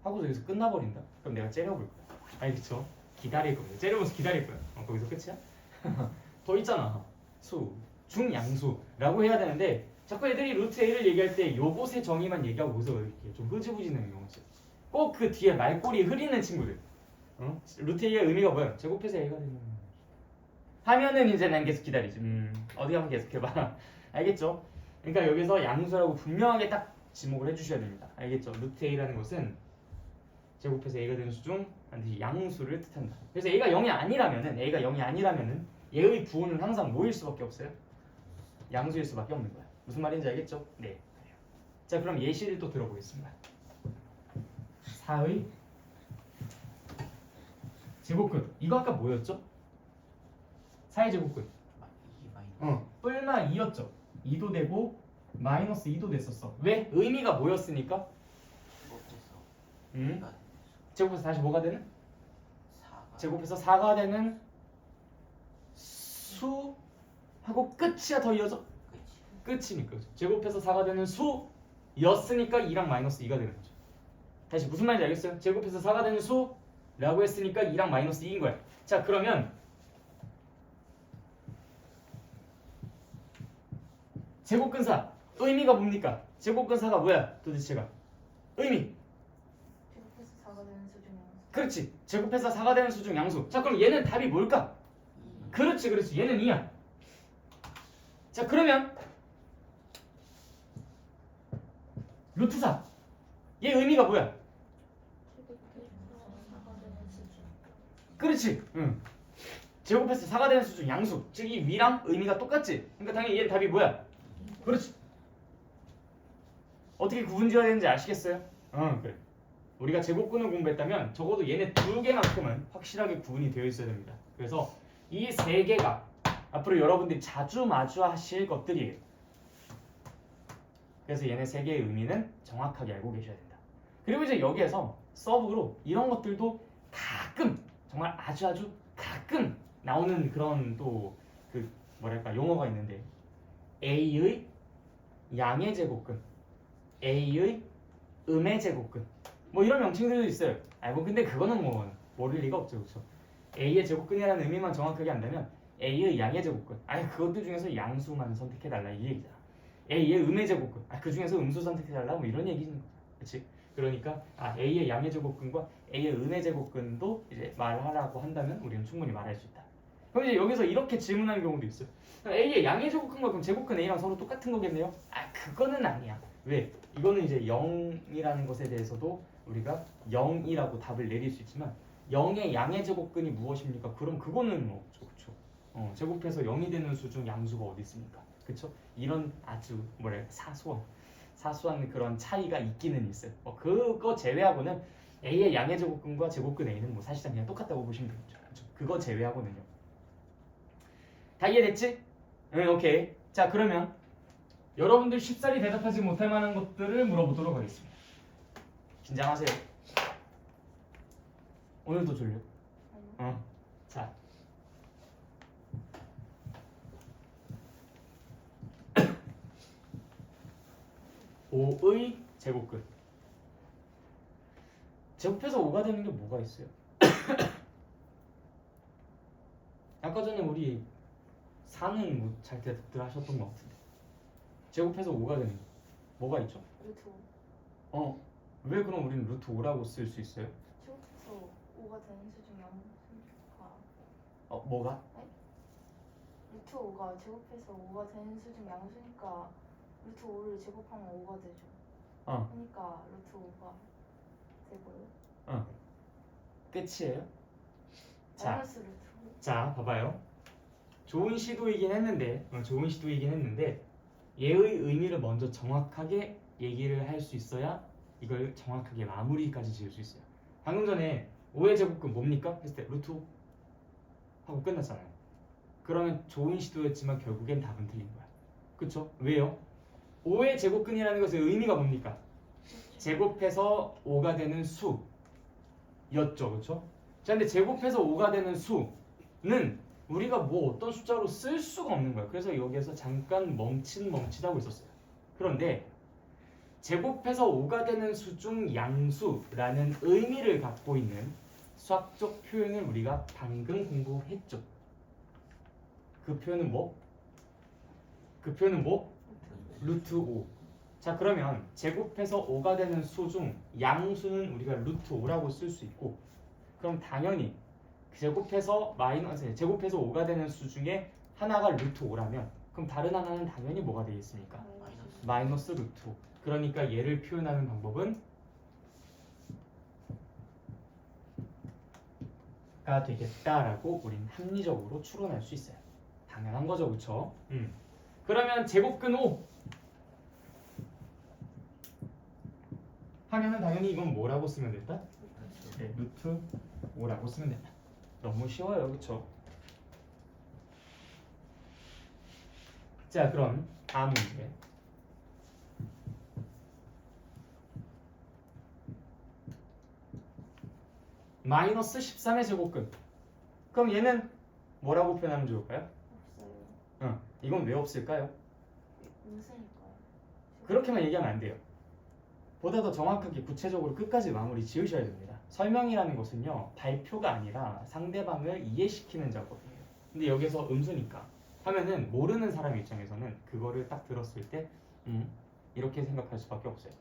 하고서 여기서 끝나버린다? 그럼 내가 째려볼 거야. 알겠죠? 기다릴 겁니다. 째려보면서 기다릴 거야. 거기서 끝이야? 더 있잖아. 수, 중양수라고 해야 되는데 자꾸 애들이 루트 a를 얘기할 때 요것의 정의만 얘기하고 거기서 이렇게 좀 흐지부지는 경우지. 꼭 그 뒤에 말꼬리 흐리는 친구들. 루트 a의 의미가 뭐야? 제곱해서 a가 되는 하면은 이제 난 계속 기다리지. 어디 가면 계속 해봐. 알겠죠? 그러니까 여기서 양수라고 분명하게 딱 지목을 해주셔야 됩니다. 알겠죠? 루트 a라는 것은 제곱해서 a가 되는 수 중 반드시 양수를 뜻한다. 그래서 a가 0이 아니라면은 얘의 부호는 항상 뭐일 수밖에 없어요? 양수일 수밖에 없는 거야. 무슨 말인지 알겠죠? 네. 자 그럼 예시를 또 들어보겠습니다. 4의 제곱근. 이거 아까 뭐였죠? 4의 제곱근. 뿔마 2였죠. 2도 되고 마이너스 2도 됐었어. 왜? 의미가 뭐였으니까? 제곱해서 다시 뭐가 되는? 제곱해서 4가 되는 수 하고 끝이야. 더 이어져? 끝이니까. 제곱해서 4가 되는 수였으니까 2랑 마이너스 2가 되는 거죠. 다시 무슨 말인지 알겠어요? 제곱해서 4가 되는 수라고 했으니까 2랑 마이너스 2인 거야. 자 그러면 제곱근사 의미가 뭡니까? 제곱근사가 뭐야 도대체가? 의미. 제곱해서 4가 되는 수중 양수. 그렇지. 제곱해서 4가 되는 수중 양수. 자 그럼 얘는 답이 뭘까? 그렇지 그렇지. 얘는 2야. 자 그러면 루트 4. 얘 의미가 뭐야? 제곱해서 4가 되는 수중. 그렇지. 응. 제곱해서 4가 되는 수중 양수. 즉 이 위랑 의미가 똑같지. 그러니까 당연히 얘는 답이 뭐야? 그렇지. 어떻게 구분 지어야 되는지 아시겠어요? 그래. 우리가 제곱근을 공부했다면 적어도 얘네 두 개만큼은 확실하게 구분이 되어 있어야 됩니다. 그래서 이 세 개가 앞으로 여러분들이 자주 마주하실 것들이에요. 그래서 얘네 세 개의 의미는 정확하게 알고 계셔야 된다. 그리고 이제 여기에서 서브로 이런 것들도 가끔 정말 아주 가끔 나오는 그런 또 그 뭐랄까 용어가 있는데 A의 양의 제곱근, A의 음의 제곱근 뭐 이런 명칭들도 있어요. 뭐 근데 그거는 뭐 모를 리가 없죠, 그렇죠? A의 제곱근이라는 의미만 정확하게 안다면 A의 양의 제곱근, 그것들 중에서 양수만 선택해달라 이 얘기잖아. A의 음의 제곱근, 그 중에서 음수 선택해달라 뭐 이런 얘기인 거죠, 그렇지? 그러니까 A의 양의 제곱근과 A의 음의 제곱근도 이제 말하라고 한다면 우리는 충분히 말할 수 있다. 그럼 이제 여기서 이렇게 질문하는 경우도 있어요. A의 양의 제곱근과 그럼 제곱근 A랑 서로 똑같은 거겠네요? 그거는 아니야. 왜? 이거는 이제 0이라는 것에 대해서도 우리가 0이라고 답을 내릴 수 있지만 0의 양의 제곱근이 무엇입니까? 그럼 그거는 뭐 그렇죠. 제곱해서 0이 되는 수 중 양수가 어디 있습니까? 그렇죠? 이런 아주 사소한 그런 차이가 있기는 있어요. 그거 제외하고는 A의 양의 제곱근과 제곱근 A는 뭐 사실상 그냥 똑같다고 보시면 되겠죠. 그렇죠? 그거 제외하고는요. 다 이해됐지? 응, 오케이. 자 그러면 여러분들 쉽사리 대답하지 못할 만한 것들을 물어보도록 하겠습니다. 긴장하세요. 오늘도 졸려? 자. (5의) 제곱근. 제곱해서 5가 되는 게 뭐가 있어요? 아까 전에 우리 4는 뭐 잘 대답들 하셨던 것 같은데 제곱해서 5가 되는 게 뭐가 있죠? 루트 5. 왜 그럼 우리는 루트 5라고 쓸 수 있어요? 제곱해서 5가 되는 수중 양수니까. 뭐가? 루트 5가 제곱해서 5가 되는 수중 양수니까 루트 5를 제곱하면 5가 되죠. 그러니까 루트 5가 되고요. 끝이에요? 마이너스 루트 5. 자, 봐봐요. 좋은 시도이긴 했는데 얘의 의미를 먼저 정확하게 얘기를 할 수 있어야 이걸 정확하게 마무리까지 지을 수 있어요. 방금 전에 5의 제곱근 뭡니까? 했을 때 루트 5 하고 끝났잖아요. 그러면 좋은 시도였지만 결국엔 답은 틀린 거야. 그쵸? 왜요? 5의 제곱근이라는 것의 의미가 뭡니까? 제곱해서 5가 되는 수였죠. 그쵸? 자, 근데 제곱해서 5가 되는 수는 우리가 뭐 어떤 숫자로 쓸 수가 없는 거야. 그래서 여기에서 잠깐 멈칫하고 있었어요. 그런데 제곱해서 5가 되는 수 중 양수라는 의미를 갖고 있는 수학적 표현을 우리가 방금 공부했죠. 그 표현은 뭐? 루트 5. 자 그러면 제곱해서 5가 되는 수 중 양수는 우리가 루트 5라고 쓸 수 있고, 그럼 당연히 제곱해서 5가 되는 수 중에 하나가 루트 5라면 그럼 다른 하나는 당연히 뭐가 되겠습니까? 마이너스 루트 5. 그러니까 얘를 표현하는 방법은 가 되겠다라고 우린 합리적으로 추론할 수 있어요. 당연한 거죠, 그렇죠? 그러면 제곱근 5 5라면은 당연히 이건 뭐라고 쓰면 된다? 네, 루트 5라고 쓰면 된다. 너무 쉬워요, 그렇죠? 자, 그럼 다음 문제. 마이너스 13의 제곱근. 그럼 얘는 뭐라고 표현하면 좋을까요? 없어요. 이건 왜 없을까요? 웃으니까요. 그렇게만 얘기하면 안 돼요. 보다 더 정확하게 구체적으로 끝까지 마무리 지으셔야 됩니다. 설명이라는 것은요, 발표가 아니라 상대방을 이해시키는 작업이에요. 근데 여기서 음수니까 하면은 모르는 사람 입장에서는 그거를 딱 들었을 때 이렇게 생각할 수밖에 없어요.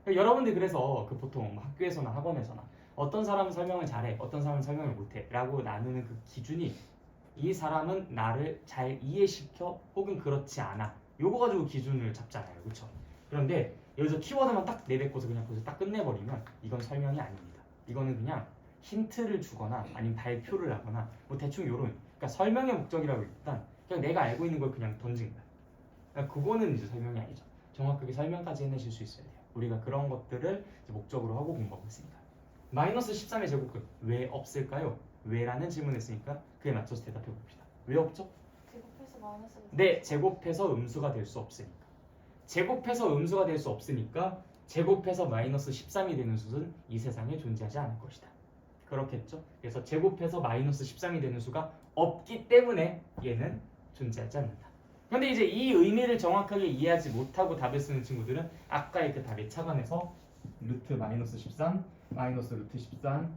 여러분들 그래서 그 보통 뭐 학교에서나 학원에서나 어떤 사람은 설명을 잘해, 어떤 사람은 설명을 못해 라고 나누는 그 기준이 이 사람은 나를 잘 이해시켜 혹은 그렇지 않아, 요거 가지고 기준을 잡잖아요, 그렇죠? 그런데 여기서 키워드만 딱 내뱉고서 그냥 거기서 딱 끝내버리면 이건 설명이 아닙니다. 이거는 그냥 힌트를 주거나 아니면 발표를 하거나 뭐 대충 요런, 그러니까 설명의 목적이라고 일단 그냥 내가 알고 있는 걸 그냥 던진 거야. 그러니까 그거는 이제 설명이 아니죠. 정확하게 설명까지 해내실 수 있어야 돼요. 우리가 그런 것들을 이제 목적으로 하고 공부하고 있으니까. 마이너스 13의 제곱근 왜 없을까요? 왜라는 질문을 했으니까 그에 맞춰서 대답해 봅시다. 왜 없죠? 제곱해서 마이너스가 네, 제곱해서 음수가 될 수 없으니까. 제곱해서 음수가 될 수 없으니까 제곱해서 마이너스 13이 되는 수는 이 세상에 존재하지 않을 것이다. 그렇겠죠? 그래서 제곱해서 마이너스 13이 되는 수가 없기 때문에 얘는 존재하지 않는다. 근데 이제 이 의미를 정확하게 이해하지 못하고 답을 쓰는 친구들은 아까의 그 답에 착안해서 루트 마이너스 13, 마이너스 루트 13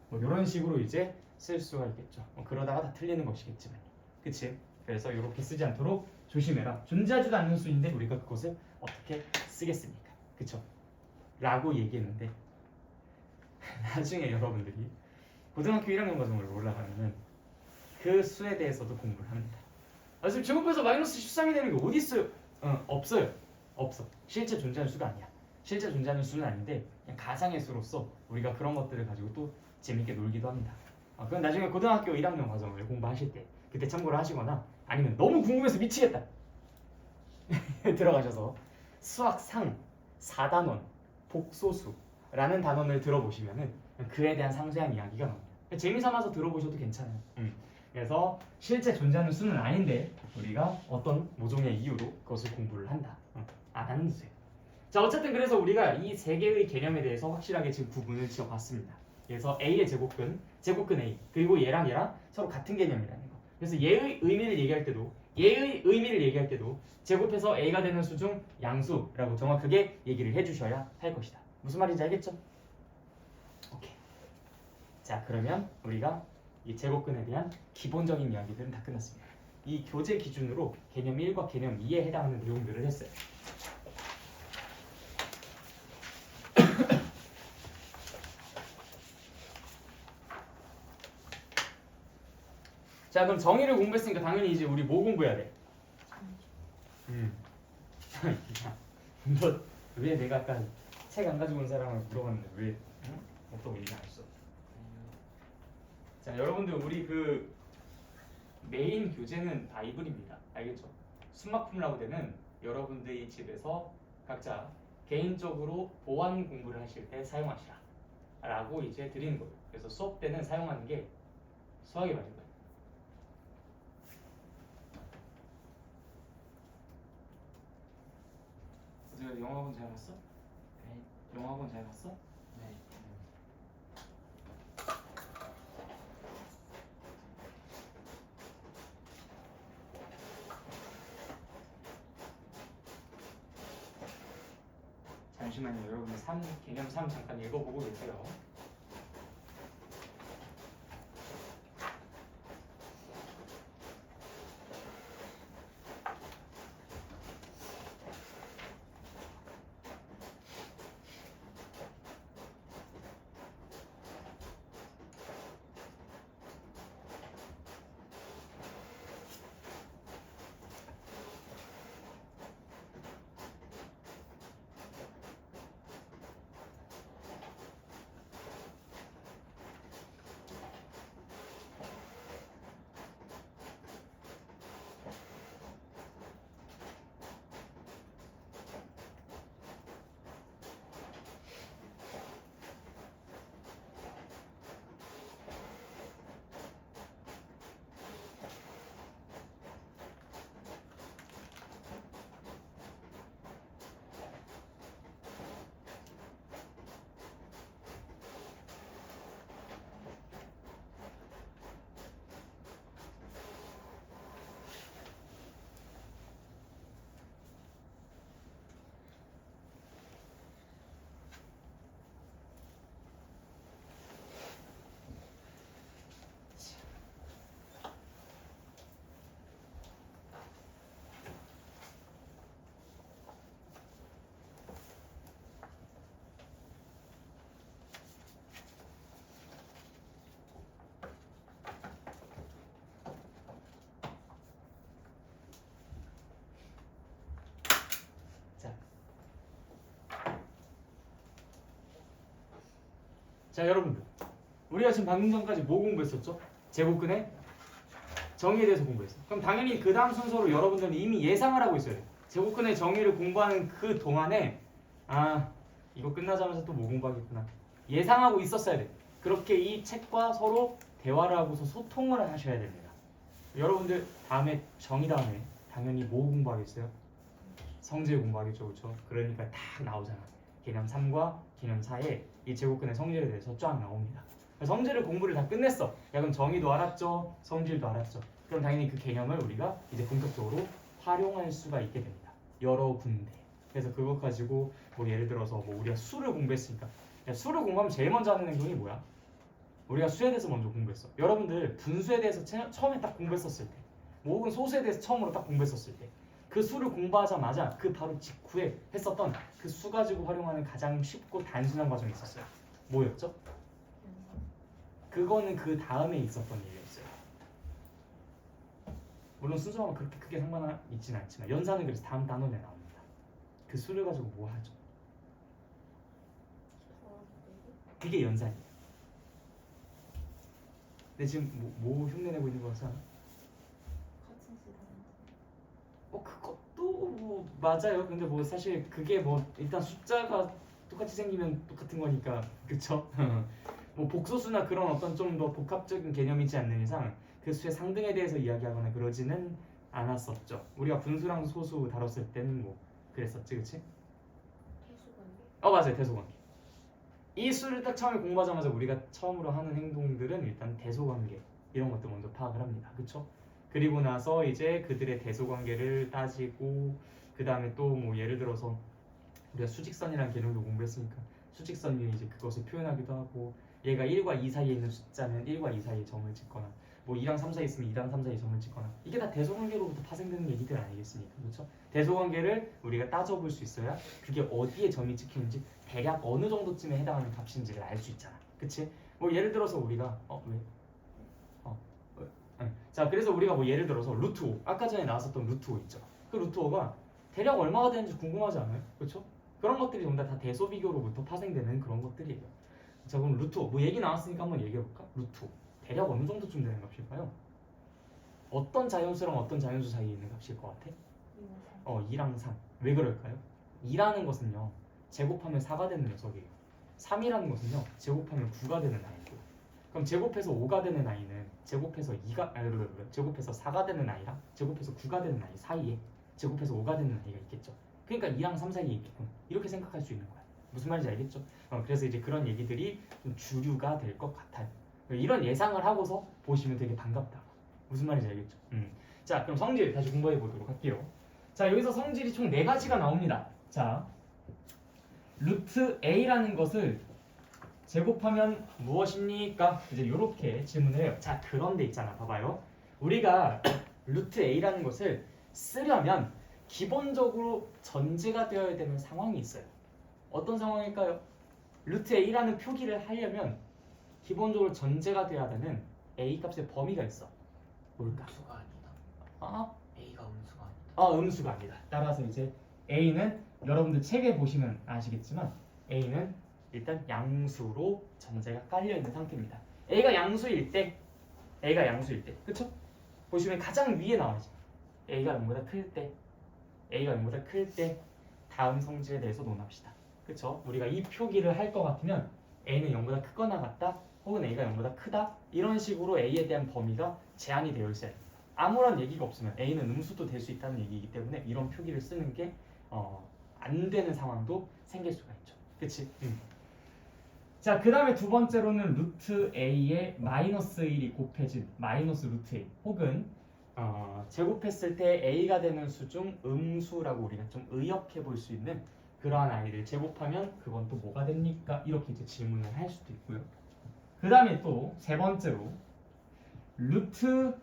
뭐 이런 식으로 이제 쓸 수가 있겠죠. 뭐 그러다가 다 틀리는 것이겠지만, 그치? 그래서 이렇게 쓰지 않도록 조심해라. 존재하지도 않는 수인데 우리가 그것을 어떻게 쓰겠습니까? 그쵸? 라고 얘기했는데 나중에 여러분들이 고등학교 1학년 과정으로 올라가면은 그 수에 대해서도 공부를 합니다. 지금 제곱해서 마이너스 13이 되는 게 어디 있어요? 없어요. 없어. 실제 존재하는 수가 아니야. 실제 존재하는 수는 아닌데 그냥 가상의 수로서 우리가 그런 것들을 가지고 또 재밌게 놀기도 합니다. 그럼 나중에 고등학교 1학년 과정을 공부하실 때 그때 참고를 하시거나 아니면 너무 궁금해서 미치겠다 들어가셔서 수학상 4단원 복소수라는 단원을 들어보시면은 그에 대한 상세한 이야기가 나옵니다. 재미삼아서 들어보셔도 괜찮아요. 그래서 실제 존재하는 수는 아닌데 우리가 어떤 모종의 이유로 그것을 공부를 한다. 안 하는 수예요. 자, 어쨌든 그래서 우리가 이 세 개의 개념에 대해서 확실하게 지금 구분을 지어봤습니다. 그래서 A의 제곱근 A, 그리고 얘랑 서로 같은 개념이라는 거. 그래서 얘의 의미를 얘기할 때도 제곱해서 A가 되는 수 중 양수라고 정확하게 얘기를 해주셔야 할 것이다. 무슨 말인지 알겠죠? 오케이. 자, 그러면 우리가 이 제곱근에 대한 기본적인 이야기들은 다 끝났습니다. 이 교재 기준으로 개념 1과 개념 2에 해당하는 내용들을 했어요. 자, 그럼 정의를 공부했으니까 당연히 이제 우리 뭐 공부해야 돼? 너 왜 내가 아까 책 안 가지고 온 사람을 물어봤는데 왜 어떤 얘기 안 했어? 자, 여러분들 우리 그 메인 교재는 바이블입니다. 알겠죠? 순막품이라고 되는 여러분들이 집에서 각자 개인적으로 보안 공부를 하실 때 사용하시라 라고 이제 드리는 거예요. 그래서 수업 때는 사용하는 게 수학의 바이블. 어제 영어학원 잘 갔어? 네. 영어학원 잘 갔어? 네. 잠시만요. 여러분 개념 3 잠깐 읽어보고 계세요. 자 여러분들 우리가 지금 방금 전까지 뭐 공부했었죠? 제곱근의 정의에 대해서 공부했어. 그럼 당연히 그 다음 순서로 여러분들은 이미 예상을 하고 있어야 돼. 제곱근의 정의를 공부하는 그 동안에 아 이거 끝나자마자 또 뭐 공부하겠구나 예상하고 있었어야 돼. 그렇게 이 책과 서로 대화를 하고서 소통을 하셔야 됩니다. 여러분들 다음에 정의 다음에 당연히 뭐 공부하겠어요? 성질 공부하겠죠, 그렇죠? 그러니까 딱 나오잖아. 개념 3과 개념 4에 이 제곱근의 성질에 대해서 쫙 나옵니다. 성질을 공부를 다 끝냈어. 야 그럼 정의도 알았죠, 성질도 알았죠. 그럼 당연히 그 개념을 우리가 이제 본격적으로 활용할 수가 있게 됩니다. 여러 군데. 그래서 그것 가지고 뭐 예를 들어서 뭐 우리가 수를 공부했으니까 야, 수를 공부하면 제일 먼저 하는 행동이 뭐야? 우리가 수에 대해서 먼저 공부했어. 여러분들 분수에 대해서 처음에 딱 공부했었을 때, 뭐 혹은 소수에 대해서 처음으로 딱 공부했었을 때, 그 수를 공부하자마자 그 바로 직후에 했었던 그 수 가지고 활용하는 가장 쉽고 단순한 과정이 있었어요. 뭐였죠? 그거는 그 다음에 있었던 일이었어요. 물론 순서가 그렇게 크게 상관 있지는 않지만 연산은 그래서 다음 단원에 나옵니다. 그 수를 가지고 뭐 하죠? 그게 연산이에요. 근데 지금 뭐 흉내내고 있는 거 같지 않아? 같은 시간. 그것도 뭐 맞아요. 근데 뭐 사실 그게 뭐 일단 숫자가 똑같이 생기면 똑같은 거니까 그쵸? 뭐 복소수나 그런 어떤 좀 더 복합적인 개념이지 않는 이상 그 수의 상등에 대해서 이야기하거나 그러지는 않았었죠. 우리가 분수랑 소수 다뤘을 때는 뭐 그랬었지, 그치? 태수관계. 맞아요, 대소관계. 이 수를 딱 처음에 공부하자마자 우리가 처음으로 하는 행동들은 일단 대소관계 이런 것도 먼저 파악을 합니다, 그쵸? 그리고 나서 이제 그들의 대소관계를 따지고 그 다음에 또 뭐 예를 들어서 우리가 수직선이라는 개념도 공부했으니까 수직선 위에 이제 그것을 표현하기도 하고 얘가 1과 2 사이에 있는 숫자면 1과 2 사이에 점을 찍거나 뭐 2랑 3 사이에 있으면 2랑 3 사이에 점을 찍거나 이게 다 대소관계로부터 파생되는 얘기들 아니겠습니까? 그렇죠? 대소관계를 우리가 따져볼 수 있어야 그게 어디에 점이 찍히는지 대략 어느 정도쯤에 해당하는 값인지를 알 수 있잖아. 그치? 뭐 예를 들어서 우리가 왜? 자 그래서 우리가 뭐 예를 들어서 루트 5 아까 전에 나왔었던 루트 5 있죠. 그 루트 5가 대략 얼마가 되는지 궁금하지 않아요? 그렇죠? 그런 것들이 전부 다 대소 비교로부터 파생되는 그런 것들이에요. 자 그럼 루트 5 뭐 얘기 나왔으니까 한번 얘기해볼까? 루트 5 대략 어느 정도쯤 되는 값일까요? 어떤 자연수랑 어떤 자연수 사이에 있는 값일 것 같아? 2랑 3. 왜 그럴까요? 2라는 것은요 제곱하면 4가 되는 녀석이에요. 3이라는 것은요 제곱하면 9가 되는 아이고 그럼 제곱해서 5가 되는 아이는 제곱해서 제곱해서 4가 되는 아이랑 제곱해서 9가 되는 아이 사이에 제곱해서 5가 되는 아이가 있겠죠. 그러니까 2랑 3 사이에 있겠군. 이렇게 생각할 수 있는 거야. 무슨 말인지 알겠죠? 그래서 이제 그런 얘기들이 좀 주류가 될 것 같아요. 이런 예상을 하고서 보시면 되게 반갑다. 무슨 말인지 알겠죠? 자 그럼 성질 다시 공부해 보도록 할게요. 자 여기서 성질이 총 4가지가 나옵니다. 자 루트 a라는 것을 제곱하면 무엇입니까? 이제 이렇게 질문을 해요. 자 그런데 있잖아 봐봐요. 우리가 루트 a라는 것을 쓰려면 기본적으로 전제가 되어야 되는 상황이 있어요. 어떤 상황일까요? 루트 a라는 표기를 하려면 기본적으로 전제가 되어야 되는 a 값의 범위가 있어. 뭘까? 음수가 아니다. A가 음수가 아니다. 음수가 아니다. 따라서 이제 a는 여러분들 책에 보시면 아시겠지만 a는 일단 양수로 전제가 깔려 있는 상태입니다. a가 양수일 때, 그쵸? 보시면 가장 위에 나와있죠. a가 0보다 클 때, a가 0보다 클 때 다음 성질에 대해서 논합시다. 그쵸? 우리가 이 표기를 할 것 같으면 a는 0보다 크거나 같다, 혹은 a가 0보다 크다 이런 식으로 a에 대한 범위가 제한이 되어 있어요. 아무런 얘기가 없으면 a는 음수도 될 수 있다는 얘기이기 때문에 이런 표기를 쓰는 게 안 되는 상황도 생길 수가 있죠. 그치? 자, 그 다음에 두 번째로는 루트 a에 마이너스 1이 곱해진 마이너스 루트 a 혹은 제곱했을 때 a가 되는 수 중 음수라고 우리가 좀 의역해 볼 수 있는 그러한 아이를 제곱하면 그건 또 뭐가 됩니까? 이렇게 이제 질문을 할 수도 있고요. 그 다음에 또 세 번째로 루트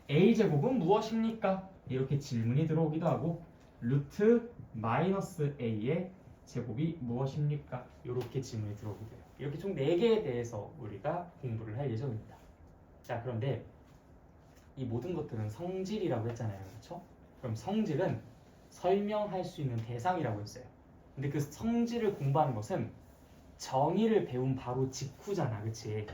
a 제곱은 무엇입니까? 이렇게 질문이 들어오기도 하고 루트 마이너스 a의 제곱이 무엇입니까? 이렇게 질문이 들어오기도 해요. 이렇게 총 4개에 대해서 우리가 공부를 할 예정입니다. 자 그런데 이 모든 것들은 성질이라고 했잖아요. 그렇죠? 그럼 성질은 설명할 수 있는 대상이라고 했어요. 근데 그 성질을 공부하는 것은 정의를 배운 바로 직후잖아, 그치?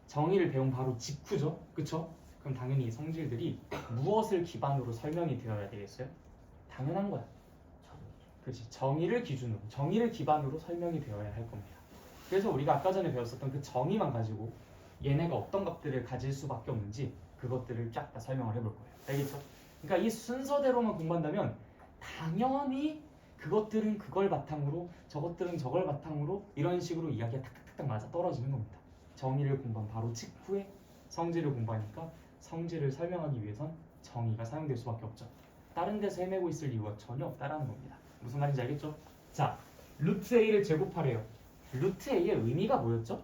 정의를 배운 바로 직후죠, 그쵸? 그럼 당연히 이 성질들이 무엇을 기반으로 설명이 되어야 되겠어요? 당연한 거야. 그렇지. 정의를 기준으로, 정의를 기반으로 설명이 되어야 할 겁니다. 그래서 우리가 아까 전에 배웠었던 그 정의만 가지고 얘네가 어떤 값들을 가질 수밖에 없는지 그것들을 쫙 다 설명을 해볼 거예요. 알겠죠? 그러니까 이 순서대로만 공부한다면 당연히 그것들은 그걸 바탕으로, 저것들은 저걸 바탕으로 이런 식으로 이야기가 탁탁탁 맞아 떨어지는 겁니다. 정의를 공부한 바로 직후에 성질을 공부하니까 성질을 설명하기 위해선 정의가 사용될 수밖에 없죠. 다른 데서 헤매고 있을 이유가 전혀 없다라는 겁니다. 무슨 말인지 알겠죠? 자, 루트 a를 제곱하래요. 루트 a의 의미가 뭐였죠?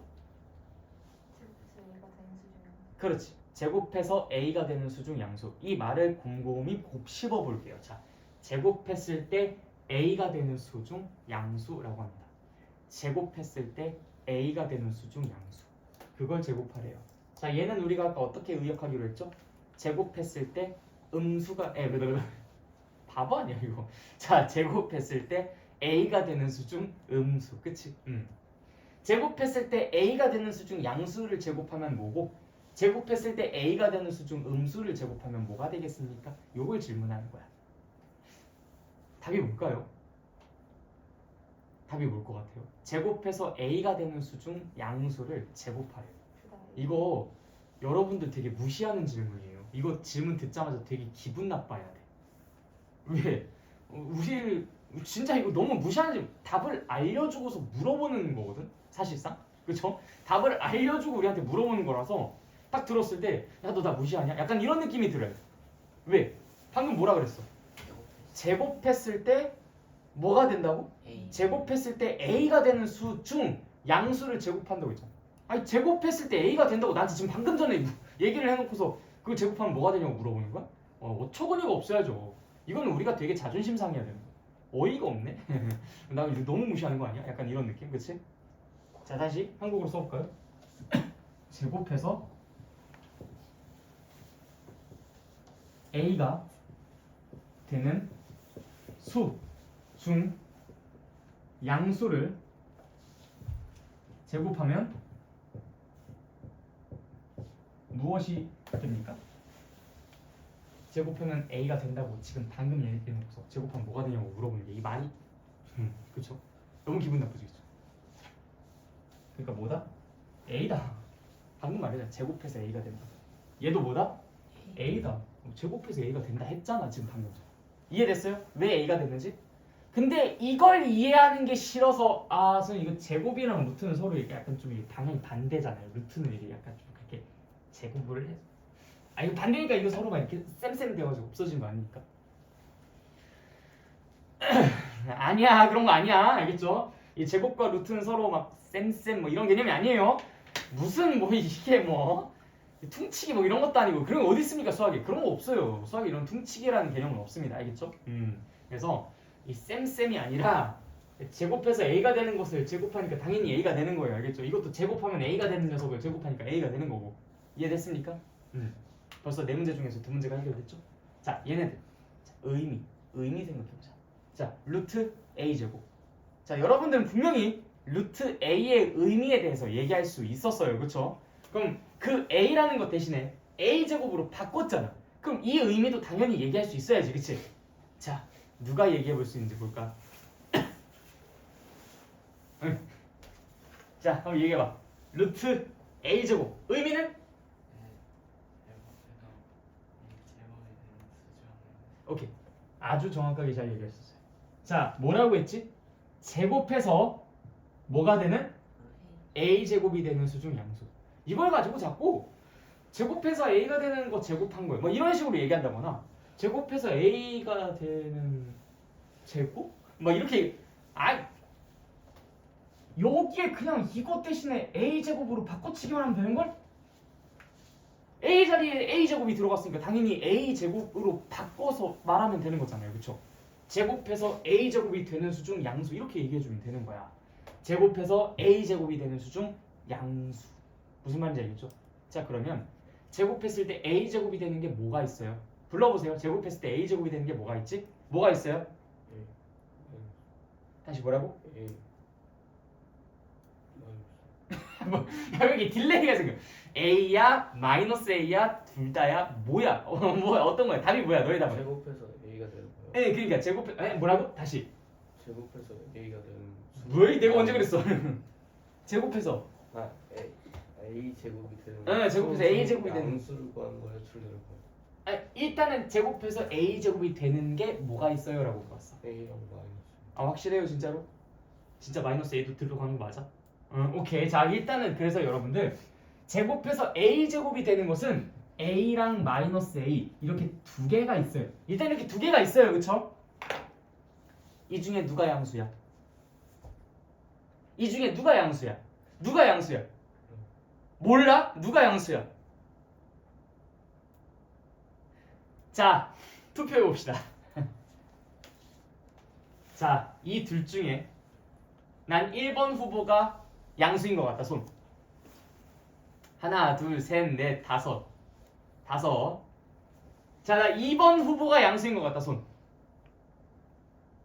제곱해서 A가 되는 수준이요. 그렇지. 제곱해서 a가 되는 수중 양수. 이 말을 곰곰이 곱씹어 볼게요. 자, 제곱했을 때 a가 되는 수중 양수라고 합니다. 제곱했을 때 a가 되는 수중 양수. 그걸 제곱하래요. 자, 얘는 우리가 아까 어떻게 의역하기로 했죠? 제곱했을 때 음수가 바보 아니야 이거. 자, 제곱했을 때 a가 되는 수중 음수. 그치? 제곱했을 때 a가 되는 수중 양수를 제곱하면 뭐고, 제곱했을 때 a가 되는 수중 음수를 제곱하면 뭐가 되겠습니까? 요걸 질문하는 거야. 답이 뭘까요? 답이 뭘 것 같아요? 제곱해서 a가 되는 수중 양수를 제곱하래요. 이거 여러분들 되게 무시하는 질문이에요. 이거 질문 듣자마자 되게 기분 나빠야 돼. 왜? 우리 진짜 이거 너무 무시하는 질문. 답을 알려주고서 물어보는 거거든, 사실상. 그쵸? 답을 알려주고 우리한테 물어보는 거라서 딱 들었을 때 야, 너 나 무시하냐? 약간 이런 느낌이 들어요. 왜? 방금 뭐라 그랬어? 제곱했을 때 뭐가 된다고? A. 제곱했을 때 a가 되는 수 중 양수를 제곱한다고 했잖아. 아니, 제곱했을 때 a가 된다고 나한테 지금 방금 전에 얘기를 해놓고서 그걸 제곱하면 뭐가 되냐고 물어보는 거야? 어처구니가 없어야죠. 이거는 우리가 되게 자존심 상해야 되는 거야. 어이가 없네? 나 이거 너무 무시하는 거 아니야? 약간 이런 느낌, 그치? 자, 다시 한국어로 써볼까요? 제곱해서 a가 되는 수 중 양수를 제곱하면 무엇이 됩니까? 제곱하면 a가 된다고 지금 방금 얘기해놓고서 제곱하면 뭐가 되냐고 물어보는 게 이 말이 그쵸? 너무 기분 나쁘시겠죠? 그러니까 뭐다? a다. 방금 말했잖아. 제곱해서 a가 된다. 얘도 뭐다? a다. 제곱해서 a가 된다 했잖아 지금 방금. 이해됐어요? 왜 a가 됐는지? 근데 이걸 이해하는 게 싫어서 선생님 이거 제곱이랑 루트는 서로 약간 좀 방향이 반대잖아요. 루트는 이게 약간 좀 그렇게 제곱을 해. 이거 반대니까 이거 서로 막 이렇게 쌤쌤 돼가지고 없어진 거 아닙니까? 아니야, 그런 거 아니야. 알겠죠? 이 제곱과 루트는 서로 막 쌤쌤 뭐 이런 개념이 아니에요. 무슨 뭐 이게 뭐 퉁치기 뭐 이런 것도 아니고 그런 거 어디 있습니까? 수학에 그런 거 없어요. 수학에 이런 퉁치기라는 개념은 없습니다. 알겠죠? 그래서 이 쌤쌤이 아니라 제곱해서 a가 되는 것을 제곱하니까 당연히 a가 되는 거예요. 알겠죠? 이것도 제곱하면 a가 되는 녀석을 제곱하니까 a가 되는 거고. 이해됐습니까? 벌써 네 문제 중에서 두 문제가 해결됐죠? 자, 얘네들. 자, 의미 생각해보자. 자, 루트 a 제곱. 자, 여러분들은 분명히 루트 a의 의미에 대해서 얘기할 수 있었어요. 그쵸? 그럼 그 a라는 것 대신에 a 제곱으로 바꿨잖아. 그럼 이 의미도 당연히 얘기할 수 있어야지. 그치? 자, 누가 얘기해 볼 수 있는지 볼까? 자, 한번 얘기해봐. 루트 a 제곱 의미는? 오케이, 아주 정확하게 잘 얘기했었어요. 자, 뭐라고 했지? 제곱해서 뭐가 되는? a 제곱이 되는 수중 양수. 이걸 가지고 자꾸 제곱해서 a가 되는 거 제곱한 거예요. 뭐 이런 식으로 얘기한다거나 제곱해서 a가 되는 제곱? 뭐 이렇게 여기에 그냥 이것 대신에 a 제곱으로 바꿔치기만 하면 되는 걸? a 자리에 a 제곱이 들어갔으니까 당연히 a 제곱으로 바꿔서 말하면 되는 거잖아요. 그렇죠? 제곱해서 a 제곱이 되는 수중 양수 이렇게 얘기해 주면 되는 거야. 제곱해서 a 제곱이 되는 수중 양수. 무슨 말인지 알겠죠? 자, 그러면 제곱했을 때 a 제곱이 되는 게 뭐가 있어요? 불러보세요. 제곱했을 때 a 제곱이 되는 게 뭐가 있지? 뭐가 있어요? 다시 뭐라고? 뭐 여기 딜레이가 생겨. A야 마이너스 A야 둘 다야 뭐야? 뭐야 어떤 거야? 답이 뭐야? 너희 답은? 제곱해서 A가 되는 거예요. 네 그러니까 제곱 뭐라고? 다시 제곱해서 A가 되는. 왜 내가 언제 그랬어? 제곱해서 아 A 제곱이 되는. 응, 제곱해서 A 제곱이 되는. 양수를 구하는 거예요, 출되는 거예요. 일단은 제곱해서 A 제곱이 되는 게 뭐가 있어요라고 물었어. A랑 마이너스. 아 확실해요 진짜로? 진짜 마이너스 A도 들어가는 거 맞아? 응 오케이. 자 일단은 그래서 여러분들 제곱해서 A 제곱이 되는 것은 A랑 마이너스 A 이렇게 두 개가 있어요. 일단 이렇게 두 개가 있어요, 그렇죠? 이 중에 누가 양수야? 이 중에 누가 양수야? 누가 양수야? 몰라? 누가 양수야? 자 투표해 봅시다. 자 이 둘 중에 난 1번 후보가 양수인 것 같다. 손. 하나, 둘, 셋, 넷, 다섯. 자, 나 2번 후보가 양수인 것 같다. 손.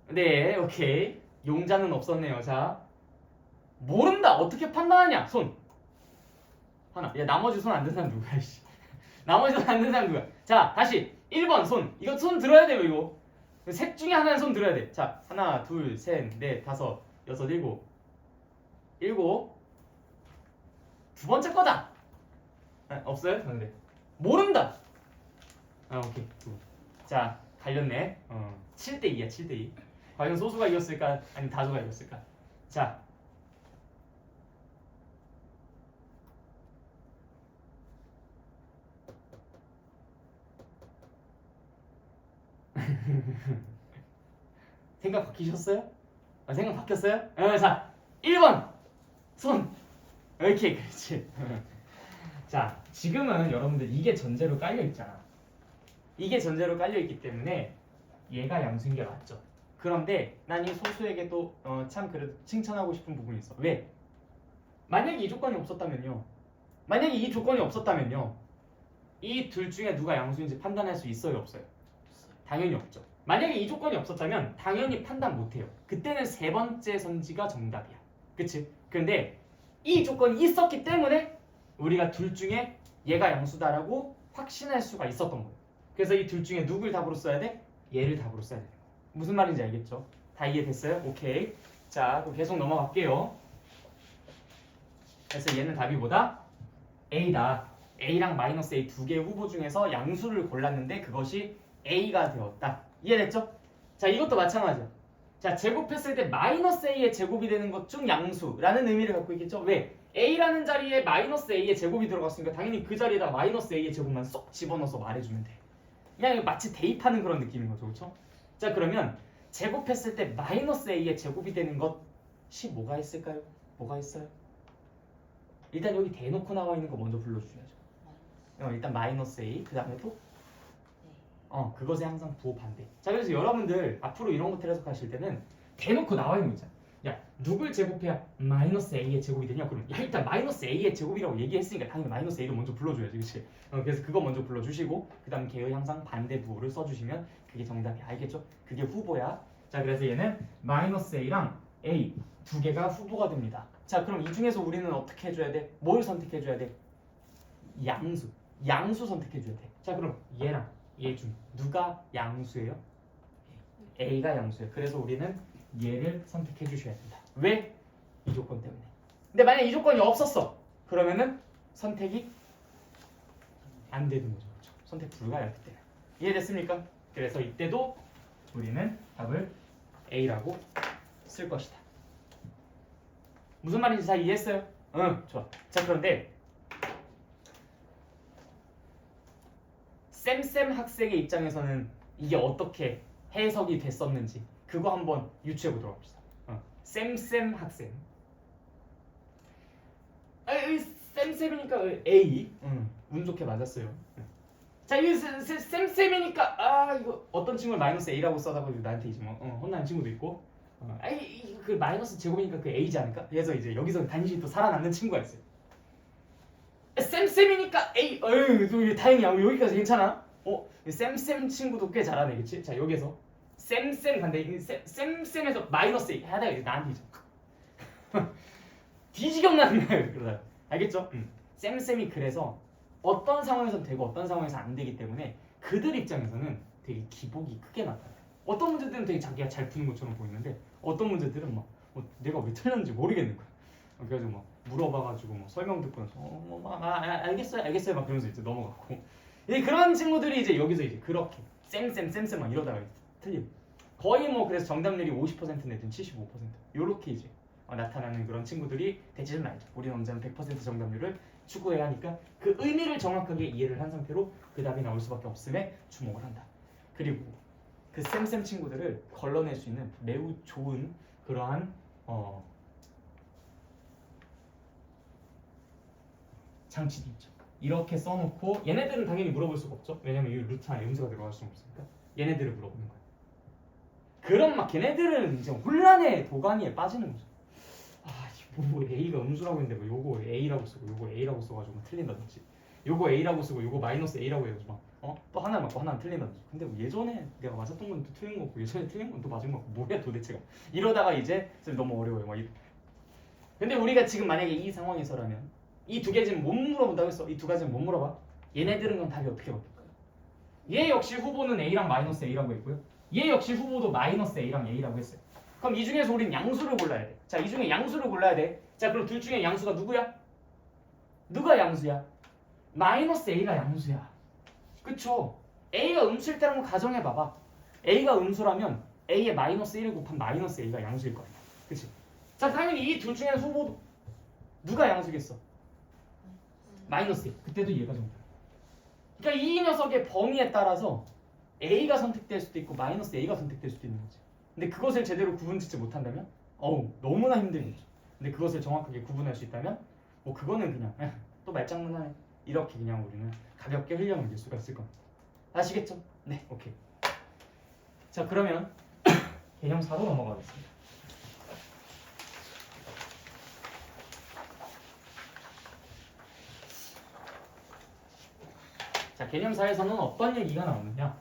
네, 오케이. 용자는 없었네요. 자, 모른다. 어떻게 판단하냐? 손. 하나. 야, 나머지 손 안 든 사람 누구야? 씨. 나머지 손 안 든 사람 누구야? 자, 다시 1번 손. 이거 손 들어야 돼요, 이거. 셋 중에 하나는 손 들어야 돼. 자, 하나, 둘, 셋, 넷, 다섯, 여섯, 일곱. 두 번째 거다. 아, 없어요? 근데 모른다. 아 오케이. 자 갈렸네. 7대2야 7대2. 과연 소수가 이겼을까? 아니면 다수가 이겼을까? 자 생각 바뀌셨어요? 아, 생각 바뀌었어요? 자 1번 손. 오케이 그렇지. 자 지금은 여러분들 이게 전제로 깔려 있잖아. 이게 전제로 깔려 있기 때문에 얘가 양수인 게 맞죠. 그런데 난 이 소수에게도 참 그래도 칭찬하고 싶은 부분이 있어. 왜? 만약에 이 조건이 없었다면요. 이 둘 중에 누가 양수인지 판단할 수 있어요, 없어요? 당연히 없죠. 만약에 이 조건이 없었다면 당연히 판단 못해요. 그때는 세 번째 선지가 정답이야. 그치? 그런데 이 조건이 있었기 때문에 우리가 둘 중에 얘가 양수다라고 확신할 수가 있었던 거예요. 그래서 이 둘 중에 누굴 답으로 써야 돼? 얘를 답으로 써야 돼. 무슨 말인지 알겠죠? 다 이해됐어요? 오케이. 자, 그럼 계속 넘어갈게요. 그래서 얘는 답이 뭐다? A다. A랑 마이너스 A 두 개의 후보 중에서 양수를 골랐는데 그것이 A가 되었다. 이해됐죠? 자, 이것도 마찬가지야. 자, 제곱했을 때 마이너스 A의 제곱이 되는 것 중 양수라는 의미를 갖고 있겠죠? 왜? A라는 자리에 마이너스 A의 제곱이 들어갔으니까 당연히 그 자리에다 마이너스 A의 제곱만 쏙 집어넣어서 말해주면 돼. 그냥 마치 대입하는 그런 느낌인 거죠, 그렇죠? 자, 그러면 제곱했을 때 마이너스 A의 제곱이 되는 것이 뭐가 있을까요? 뭐가 있어요? 일단 여기 대놓고 나와 있는 거 먼저 불러주셔야죠. 일단 마이너스 A, 그 다음에 또 그것에 항상 부호 반대. 자, 그래서 여러분들 앞으로 이런 것들 해석하실 때는 대놓고 나와 있는 거 있잖아. 야, 누굴 제곱해야 마이너스 A의 제곱이 되냐? 그럼 야, 일단 마이너스 A의 제곱이라고 얘기했으니까 당연히 마이너스 A를 먼저 불러줘야지, 그렇지? 그래서 그거 먼저 불러주시고 그 다음 걔의 항상 반대 부호를 써주시면 그게 정답이 알겠죠? 그게 후보야. 자, 그래서 얘는 마이너스 A랑 A 두 개가 후보가 됩니다. 자, 그럼 이 중에서 우리는 어떻게 해줘야 돼? 뭘 선택해줘야 돼? 양수 선택해줘야 돼. 자, 그럼 얘랑 얘 중 누가 양수예요? A가 양수예요. 그래서 우리는 얘를 선택해 주셔야 된다. 왜? 이 조건 때문에. 근데 만약에 이 조건이 없었어. 그러면은 선택이 안 되는 거죠. 그렇죠? 선택 불가였기 때문에. 이해됐습니까? 그래서 이때도 우리는 답을 A라고 쓸 것이다. 무슨 말인지 잘 이해했어요? 응, 좋아. 자, 그런데 쌤쌤 학생의 입장에서는 이게 어떻게 해석이 됐었는지 그거 한번 유추해 보도록 합시다. 쌤쌤 학생. 쌤쌤이니까 A. 운 좋게 맞았어요. 자, 이거 쌤쌤이니까 이거 어떤 친구를 마이너스 A라고 써다가 나한테 이제 뭐 혼나는 친구도 있고. 그 마이너스 제곱이니까 그 A지 않을까? 그래서 이제 여기서 단신이 또 살아남는 친구가 있어요. 쌤쌤이니까 A. 다행이야. 여기까지 괜찮아? 쌤쌤 친구도 꽤 잘하네, 그치? 자, 여기서 쌤쌤 간대. 쌤쌤에서 마이너스 A 하다가 이제 나한테 이제 뒤지게 혼나는 거야. 그러다 알겠죠? 쌤이 그래서 어떤 상황에서는 되고 어떤 상황에서 안 되기 때문에 그들 입장에서는 되게 기복이 크게 나타나요. 어떤 문제들은 되게 자기가 잘 푸는 것처럼 보이는데 어떤 문제들은 막 내가 왜 틀렸는지 모르겠는 거야. 그래가지고 막 물어봐가지고 막 설명 듣고 나서 알겠어요 막 그러면서 이제 넘어갔고 이제 그런 친구들이 이제 여기서 이제 그렇게 쌤 막 이러다가 틀리고 거의 뭐 그래서 정답률이 50% 내든 75% 요렇게 이제 나타나는 그런 친구들이 되지는 말죠. 우리는 언제나 100% 정답률을 추구해야 하니까 그 의미를 정확하게 이해를 한 상태로 그 답이 나올 수밖에 없음에 주목을 한다. 그리고 그 쌤 친구들을 걸러낼 수 있는 매우 좋은 그러한 장치도 있죠. 이렇게 써놓고 얘네들은 당연히 물어볼 수가 없죠. 왜냐면 이 루트나 음수가 들어갈 수는 없으니까 얘네들을 물어보는 거예요. 그럼 막 걔네들은 이제 혼란의 도가니에 빠지는 거죠. 뭐 A가 음수라고 했는데 뭐 요거 A라고 쓰고 요거 A라고 써가지고 틀린다든지 요거 A라고 쓰고 요거 마이너스 A라고 해가지고 또 하나 맞고 하나는 틀린다든지 근데 뭐 예전에 내가 맞았던 건 또 틀린 거고 예전에 틀린 건 또 맞은 거고 뭐야 도대체가 이러다가 이제 너무 어려워요. 근데 우리가 지금 만약에 이 상황에서라면 이 두 개지는 못 물어본다고 했어. 이 두 가지는 못 물어봐. 얘네들은 그럼 답이 어떻게 바뀔까요? 얘 역시 후보는 A랑 마이너스 A라고 했고요. 얘 역시 후보도 마이너스 A랑 A라고 했어요. 그럼 이 중에서 우리는 양수를 골라야 돼. 자, 이 중에 양수를 골라야 돼. 자, 그럼 둘 중에 양수가 누구야? 누가 양수야? 마이너스 A가 양수야. 그쵸? A가 음수일 때라고 가정해봐봐. A가 음수라면 A에 마이너스 1을 곱한 마이너스 A가 양수일 거야. 그치? 자, 당연히 이 둘 중에 후보 누가 양수겠어? 마이너스 1. 그때도 얘가 정답. 그러니까 이 녀석의 범위에 따라서 A가 선택될 수도 있고 마이너스 A가 선택될 수도 있는 거지. 근데 그것을 제대로 구분짓지 못한다면 너무나 힘들겠죠. 근데 그것을 정확하게 구분할 수 있다면 뭐 그거는 그냥 또 말장난하네 이렇게 그냥 우리는 가볍게 흘려넘길 수가 있을 겁니다. 아시겠죠? 네, 오케이. 자, 그러면 개념 4로 넘어가겠습니다. 자, 개념 4에서는 어떤 얘기가 나오느냐?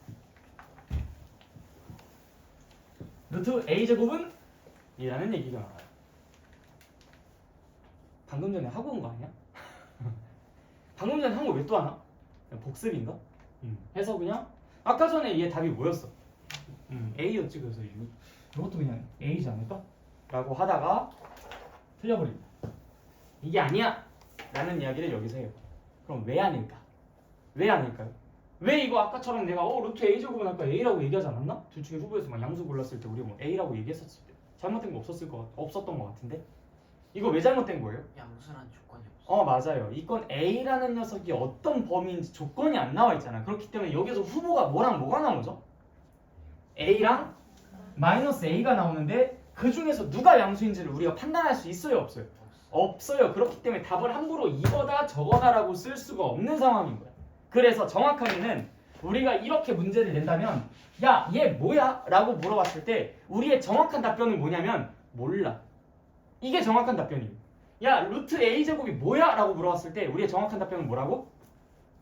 루트 A제곱은? 이라는 얘기가 나와요. 방금 전에 하고 온 거 아니야? 방금 전에 한 거 왜 또 하나? 복습인가? 해서 그냥 아까 전에 얘 답이 뭐였어? A였지. 그래서 이것도 그냥 A지 않을까? 라고 하다가 틀려버립니다. 이게 아니야! 라는 이야기를 여기서 해요. 그럼 왜 아닐까? 왜 아닐까요? 왜 이거 아까처럼 내가 루트 A제곱은 아까 A라고 얘기하지 않았나? 둘 중에 후보에서 막 양수 골랐을 때 우리 뭐 A라고 얘기했었을 때 잘못된 거 없었던 것 같은데 이거 왜 잘못된 거예요? 양수란 조건이 없어. 맞아요. 이건 A라는 녀석이 어떤 범위인지 조건이 안 나와 있잖아. 그렇기 때문에 여기서 후보가 뭐랑 뭐가 나오죠? A랑 마이너스 A가 나오는데 그 중에서 누가 양수인지를 우리가 판단할 수 있어요, 없어요? 없어요. 그렇기 때문에 답을 함부로 이거다 저거다라고 쓸 수가 없는 상황인 거야. 그래서 정확하게는 우리가 이렇게 문제를 낸다면 야, 얘 뭐야? 라고 물어봤을 때 우리의 정확한 답변은 뭐냐면 몰라. 이게 정확한 답변이에요. 야, 루트 A제곱이 뭐야? 라고 물어봤을 때 우리의 정확한 답변은 뭐라고?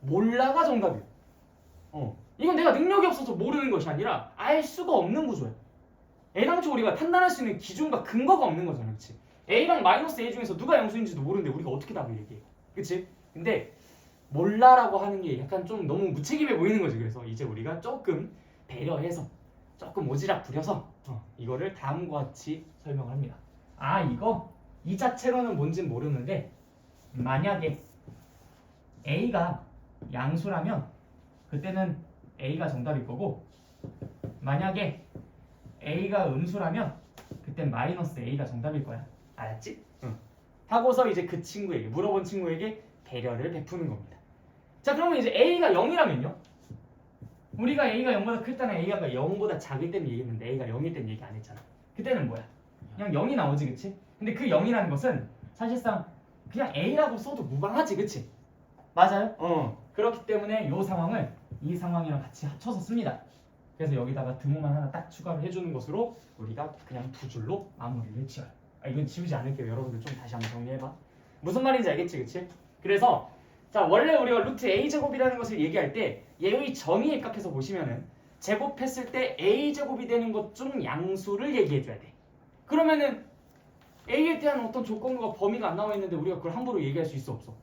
몰라가 정답이에요. 이건 내가 능력이 없어서 모르는 것이 아니라 알 수가 없는 구조야. 애당초 우리가 판단할 수 있는 기준과 근거가 없는 거잖아. 그치? A랑 마이너스 A 중에서 누가 양수인지도 모르는데 우리가 어떻게 답을 얘기해. 그치? 근데 몰라라고 하는 게 약간 좀 너무 무책임해 보이는 거지. 그래서 이제 우리가 조금 배려해서 조금 오지랖 부려서 이거를 다음과 같이 설명을 합니다. 이거 이 자체로는 뭔진 모르는데 만약에 A가 양수라면 그때는 A가 정답일 거고 만약에 A가 음수라면 그땐 마이너스 A가 정답일 거야. 알았지? 하고서 이제 그 친구에게 물어본 친구에게 배려를 베푸는 겁니다. 자, 그러면 이제 A가 0이라면요? 우리가 A가 0보다 클 때는 A가 0보다 작을 때는 얘기했는데 A가 0일 때는 얘기 안 했잖아. 그때는 뭐야? 그냥 0이 나오지, 그치? 근데 그 0이라는 것은 사실상 그냥 A라고 써도 무방하지, 그치? 맞아요? 그렇기 때문에 이 상황이랑 같이 합쳐서 씁니다. 그래서 여기다가 등호만 하나 딱 추가를 해주는 것으로 우리가 그냥 두 줄로 마무리를 지어요. 이건 지우지 않을게요. 여러분들 좀 다시 한번 정리해봐. 무슨 말인지 알겠지, 그치? 그래서 자, 원래 우리가 루트 A제곱이라는 것을 얘기할 때 얘의 정의에 입각해서 보시면은 제곱했을 때 A제곱이 되는 것 중 양수를 얘기해줘야 돼. 그러면은 A에 대한 어떤 조건과 범위가 안 나와 있는데 우리가 그걸 함부로 얘기할 수 있어 없어?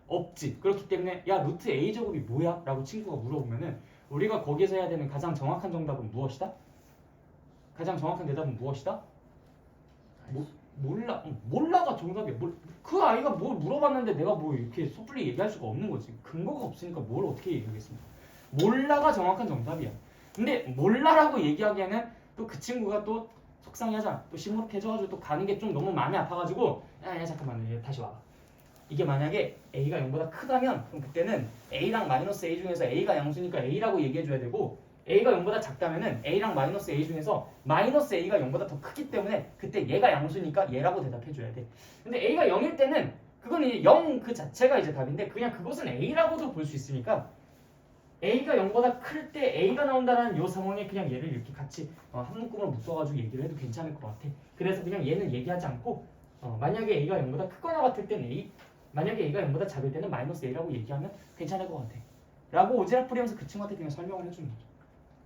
없지. 그렇기 때문에 야 루트 A 제곱이 뭐야? 라고 친구가 물어보면은 우리가 거기서 해야 되는 가장 정확한 정답은 무엇이다? 가장 정확한 대답은 무엇이다? 몰라가 정답이야. 그 아이가 뭘 물어봤는데 내가 뭐 이렇게 섣불리 얘기할 수가 없는 거지. 근거가 없으니까 뭘 어떻게 얘기하겠습니까? 몰라가 정확한 정답이야. 근데 몰라라고 얘기하기에는 또 그 친구가 또 속상해하잖아. 또 시무룩해져가지고 또 가는 게 좀 너무 마음이 아파가지고 야 잠깐만 다시 와봐. 이게 만약에 A가 0보다 크다면 그럼 그때는 A랑 마이너스 A 중에서 A가 양수니까 A라고 얘기해줘야 되고 A가 0보다 작다면은 A랑 마이너스 A 중에서 마이너스 A가 0보다 더 크기 때문에 그때 얘가 양수니까 얘라고 대답해줘야 돼. 근데 A가 0일 때는 그건 이제 0 그 자체가 이제 답인데 그냥 그것은 A라고도 볼 수 있으니까 A가 0보다 클 때 A가 나온다는 이 상황에 그냥 얘를 이렇게 같이 한 묶음으로 묶어가지고 얘기를 해도 괜찮을 것 같아. 그래서 그냥 얘는 얘기하지 않고 만약에 A가 0보다 크거나 같을 때는 A, 만약에 A가 0보다 작을 때는 마이너스 A라고 얘기하면 괜찮을 것 같아. 라고 오지랖 부리면서 그 친구한테 그냥 설명을 해주는 거죠.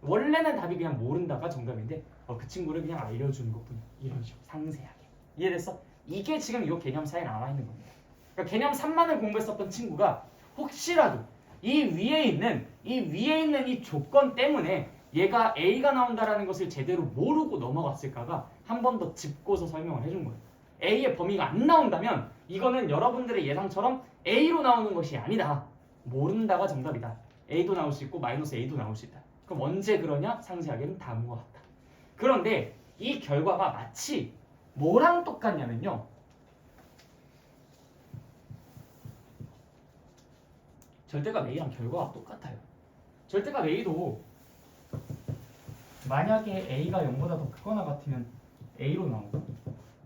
원래는 답이 그냥 모른다가 정답인데 그 친구를 그냥 알려주는 것뿐. 이런 식으로 상세하게. 이해됐어? 이게 지금 이 개념사에 나와 있는 겁니다. 그러니까 개념 3만을 공부했었던 친구가 혹시라도 이 위에 있는 이 조건 때문에 얘가 A가 나온다라는 것을 제대로 모르고 넘어갔을까가 한 번 더 짚고서 설명을 해준 거예요. A의 범위가 안 나온다면 이거는 여러분들의 예상처럼 A로 나오는 것이 아니다. 모른다가 정답이다. A도 나올 수 있고 마이너스 A도 나올 수 있다. 그럼 언제 그러냐? 상세하게는 다음과 같다. 그런데 이 결과가 마치 뭐랑 똑같냐면요. 절대값 A랑 결과가 똑같아요. 절대값 A도 만약에 A가 0보다 더 크거나 같으면 A로 나오고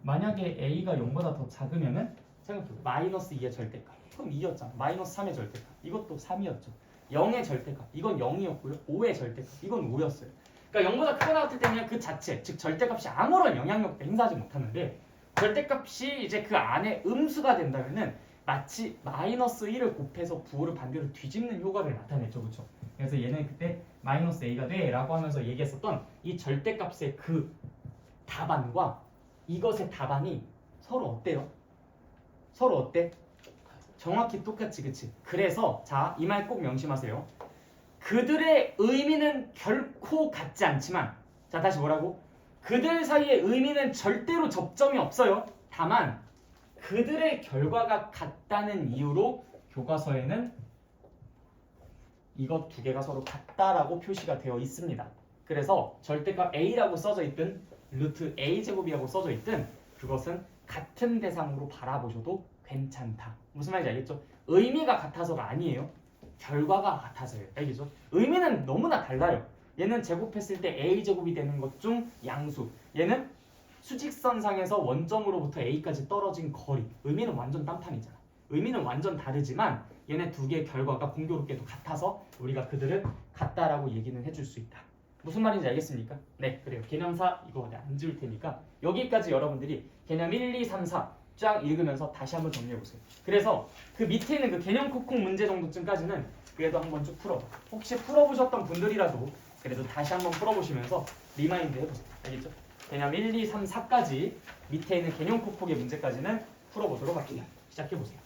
만약에 A가 0보다 더 작으면은 생각해보세요. 마이너스 2의 절대값. 그럼 2였잖아. 마이너스 3의 절대값. 이것도 3이었죠. 0의 절대값. 이건 0이었고요. 5의 절대값. 이건 5였어요. 그러니까 0보다 크거나 같을 때는 그 자체, 즉 절대값이 아무런 영향력도 행사하지 못하는데 절대값이 이제 그 안에 음수가 된다면은 마치 마이너스 1을 곱해서 부호를 반대로 뒤집는 효과를 나타냈죠. 그렇죠? 그래서 얘는 그때 마이너스 A가 돼 라고 하면서 얘기했었던 이 절대값의 그 답안과 이것의 답안이 서로 어때요? 서로 어때? 정확히 똑같지, 그치? 그래서 자, 이 말 꼭 명심하세요. 그들의 의미는 결코 같지 않지만 자, 다시 뭐라고? 그들 사이의 의미는 절대로 접점이 없어요. 다만 그들의 결과가 같다는 이유로 교과서에는 이것 두 개가 서로 같다라고 표시가 되어 있습니다. 그래서 절대값 A라고 써져 있든 루트 A제곱이라고 써져 있든 그것은 같은 대상으로 바라보셔도 괜찮다. 무슨 말인지 알겠죠? 의미가 같아서가 아니에요. 결과가 같아서예요. 알겠죠? 의미는 너무나 달라요. 얘는 제곱했을 때 A제곱이 되는 것 중 양수. 얘는 수직선상에서 원점으로부터 A까지 떨어진 거리. 의미는 완전 딴판이잖아. 의미는 완전 다르지만 얘네 두 개의 결과가 공교롭게도 같아서 우리가 그들을 같다라고 얘기는 해줄 수 있다. 무슨 말인지 알겠습니까? 네, 그래요. 개념4 이거 안 지울 테니까 여기까지 여러분들이 개념 1, 2, 3, 4 쫙 읽으면서 다시 한번 정리해보세요. 그래서 그 밑에 있는 그 개념 콕콕 문제 정도쯤까지는 그래도 한번 쭉 풀어봐. 혹시 풀어보셨던 분들이라도 그래도 다시 한번 풀어보시면서 리마인드 해보세요. 알겠죠? 개념 1, 2, 3, 4까지 밑에 있는 개념 콕콕의 문제까지는 풀어보도록 할게요. 시작해보세요.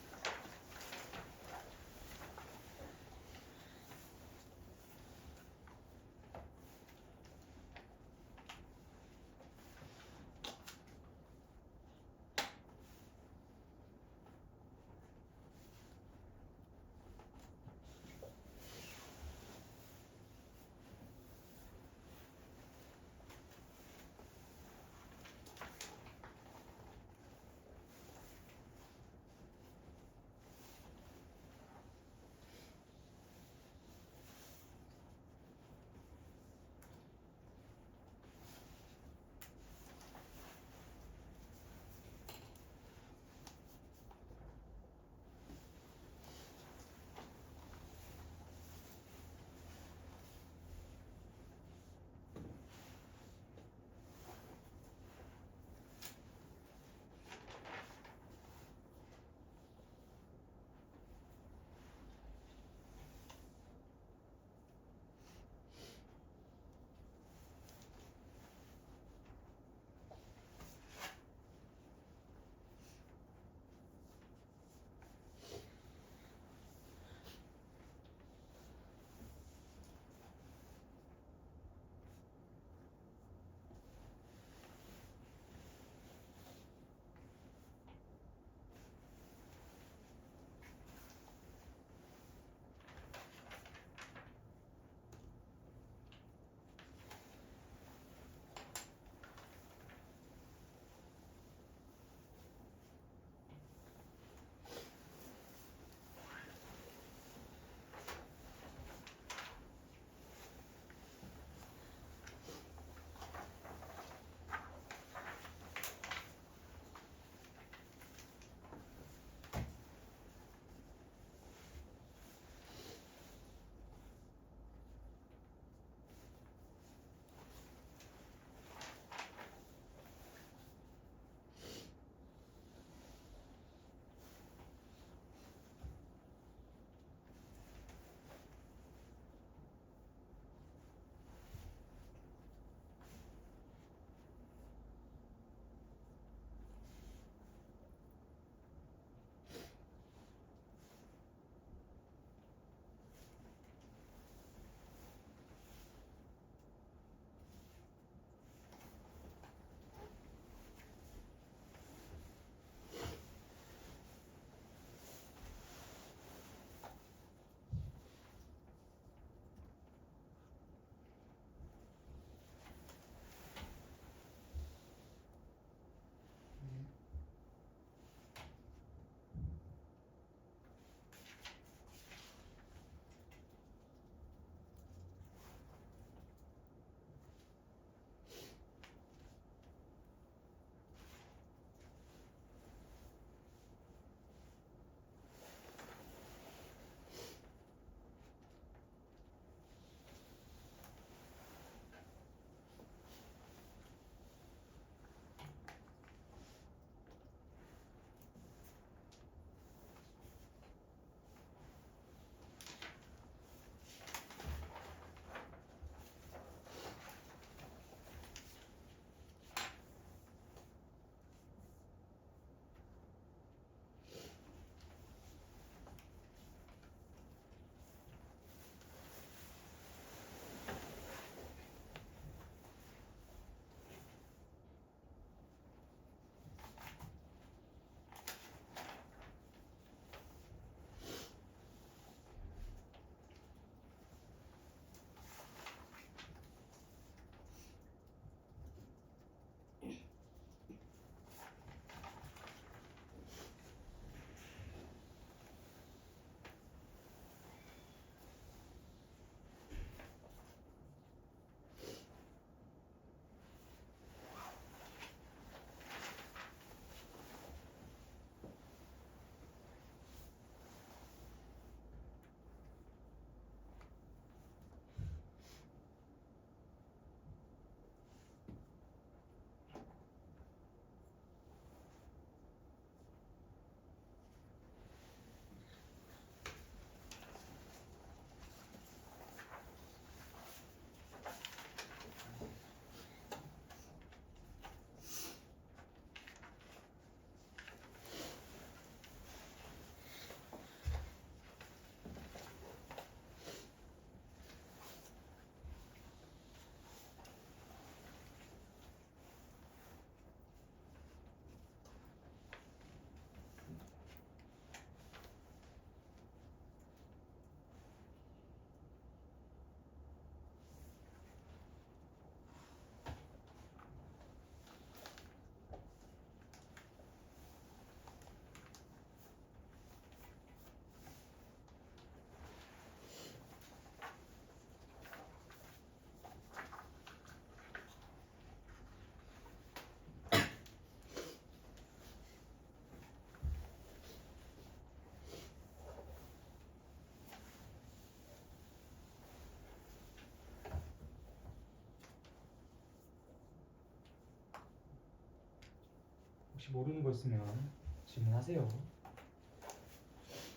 혹시 모르는 거 있으면 질문하세요.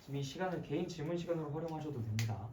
지금 이 시간을 개인 질문 시간으로 활용하셔도 됩니다.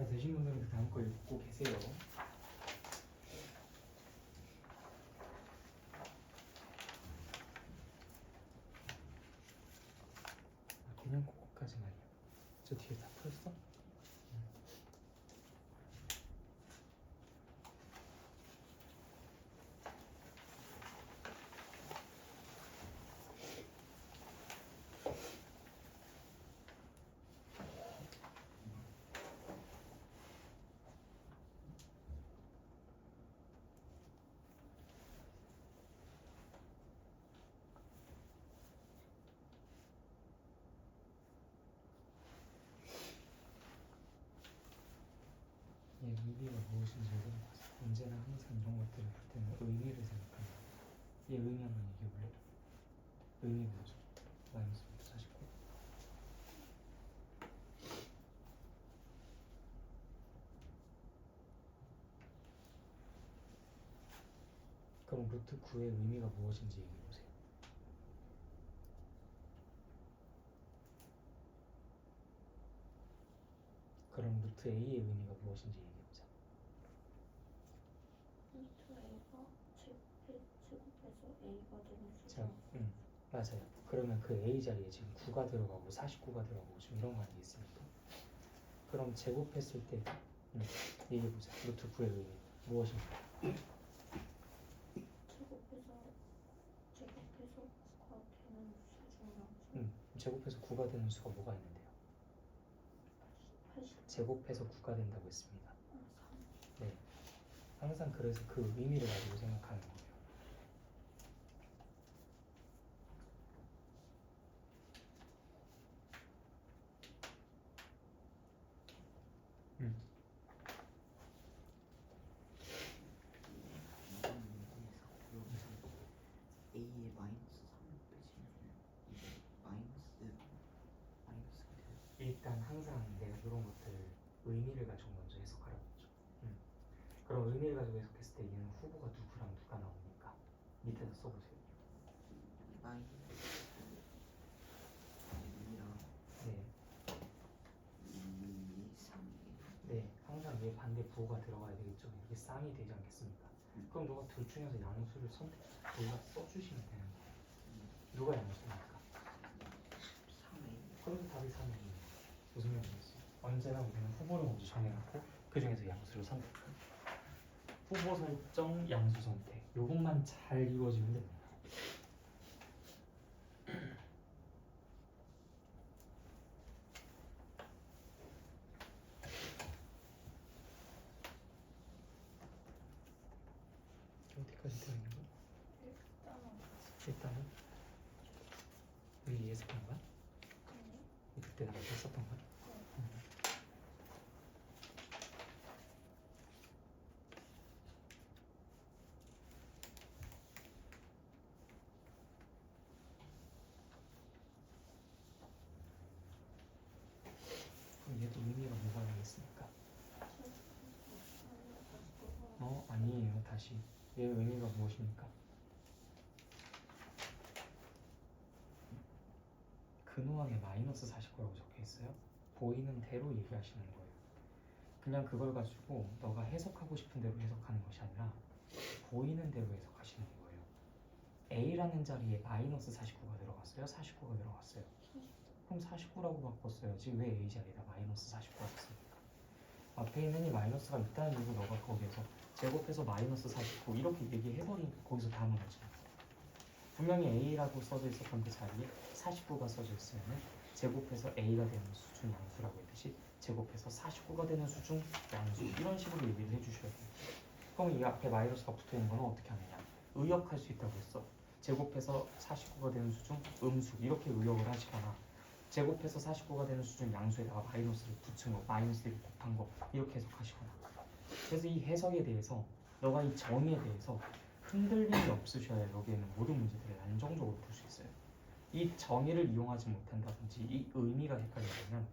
다 되신 분들은 그 다음 거 읽고 계세요. 그냥 그거까지는 아니야. 저 뒤에 다 풀었어? 의미가 무엇인지 생각하세요. 언제나 항상 이런 것들을 볼 때는 의미를 생각합니다. 얘 의미 한번 얘기해 볼래요? 의미 뭐죠? 마이너스 49. 그럼 루트 9의 의미가 무엇인지 얘기해 보세요. 그럼 루트 A의 의미가 무엇인지 얘기해 보자. 루트 A가 제곱해서 A가 되는 자, 수죠. 맞아요. 그러면 그 A 자리에 지금 9가 들어가고 49가 들어가고 지금 이런 거 아니겠습니까? 그럼 제곱했을 때 얘기해 보자. 루트 9의 의미 무엇입니까? 제곱해서 9가 되는 수중 제곱해서 9가 되는 수가 뭐가 있는데요? 80. 제곱해서 9가 된다고 했습니다. 3. 네. 항상 그래서 그 의미를 가지고 생각하는 거예요. A의 마이너스 3을 빼시면 이게 마이너스가 돼요. 일단 항상 내가 이런 것들을 의미를 가지고 먼저 해석하라고 했죠. 그럼 의미를 가지고 해석했을 때 얘는 후보가 누구랑 누가 나옵니까? 밑에다 써보세요. 마이너스 2랑 네. 2, 3이 네, 항상 얘 반대 부호가 들어가야 되겠죠. 이렇게 쌍이 되지 않겠습니까? 그럼 너가 둘 중에서 양수를 너가 써주시면 되는 거예요. 누가 양수입니까? 3에 그래서 답이 3이에요. 무슨 말이겠어요? 언제나 우리는 후보를 먼저 정해놓고 그 중에서 양수를 선택해요. 후보 설정, 양수 선택. 요것만 잘 이루어지면 됩니다. 어디까지 되어 있는 거야? 일단은 우리 예습한 거야? 그때 나한테 썼던 거야? 그럼 얘도 의미가 뭐가 되겠습니까? 아니에요. 다시 얘 의미가 무엇입니까? 근호항에 마이너스 49라고 적혀있어요. 보이는 대로 얘기하시는 거예요. 그냥 그걸 가지고 너가 해석하고 싶은 대로 해석하는 것이 아니라 보이는 대로 해석하시는 거예요. A라는 자리에 마이너스 49가 들어갔어요? 49가 들어갔어요? 그럼 49라고 바꿨어야지 왜 A 자리에다 마이너스 49가 있습니까? 앞에 있는 이 마이너스가 있다는 이유로 너가 거기에서 제곱해서 마이너스 49 이렇게 얘기해버리니까 거기서 다 무너져. 분명히 A라고 써져 있었던 그 자리에 49가 써져 있으면 제곱해서 A가 되는 수중 양수라고 했듯이 제곱해서 49가 되는 수중 양수 이런 식으로 얘기를 해주셔야 돼요. 그럼 이 앞에 마이너스가 붙어있는 거는 어떻게 하느냐? 의역할 수 있다고 했어. 제곱해서 49가 되는 수중 음수 이렇게 의역을 하시거나 제곱해서 49가 되는 수중 양수에다가 마이너스를 붙인 거, 마이너스를 곱한 거 이렇게 해석하시거나. 그래서 이 해석에 대해서 너가 이 정의에 대해서 흔들림이 없으셔야 여기에는 모든 문제들을 안정적으로 풀 수 있어요. 이 정의를 이용하지 못한다든지 이 의미가 헷갈리면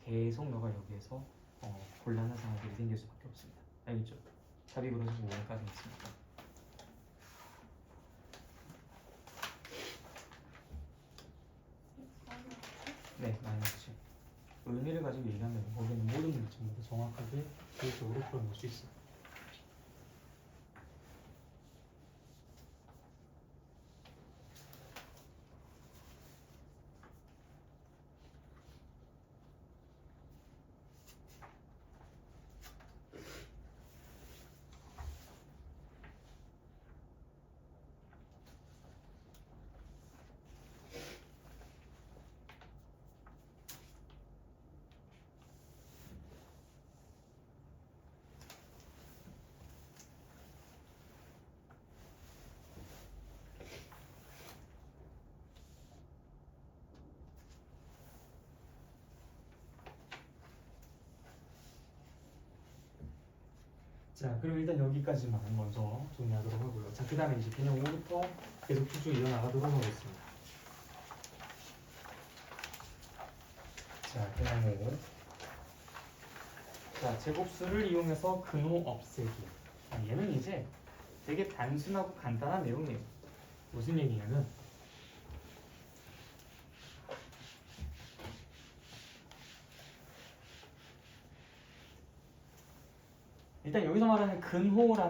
계속 너가 여기에서 곤란한 상황들이 생길 수밖에 없습니다. 알겠죠? 답이 그래서 5번까지 있습니다. 네, 마이너스. 의미를 가지고 얘기하면 거기는 모든 문제점을 정확하게 계획적으로 풀어놓을 수 있어요. 자, 그럼 일단 여기까지만 먼저 정리하도록 하고요. 자, 그 다음에 이제 개념 5부터 계속 쭉쭉 이어나가도록 하겠습니다. 자, 개념 5. 자, 제곱수를 이용해서 근호 없애기. 자, 얘는 이제 되게 단순하고 간단한 내용이에요. 무슨 얘기냐면 일단 여기서 말하는 근호라는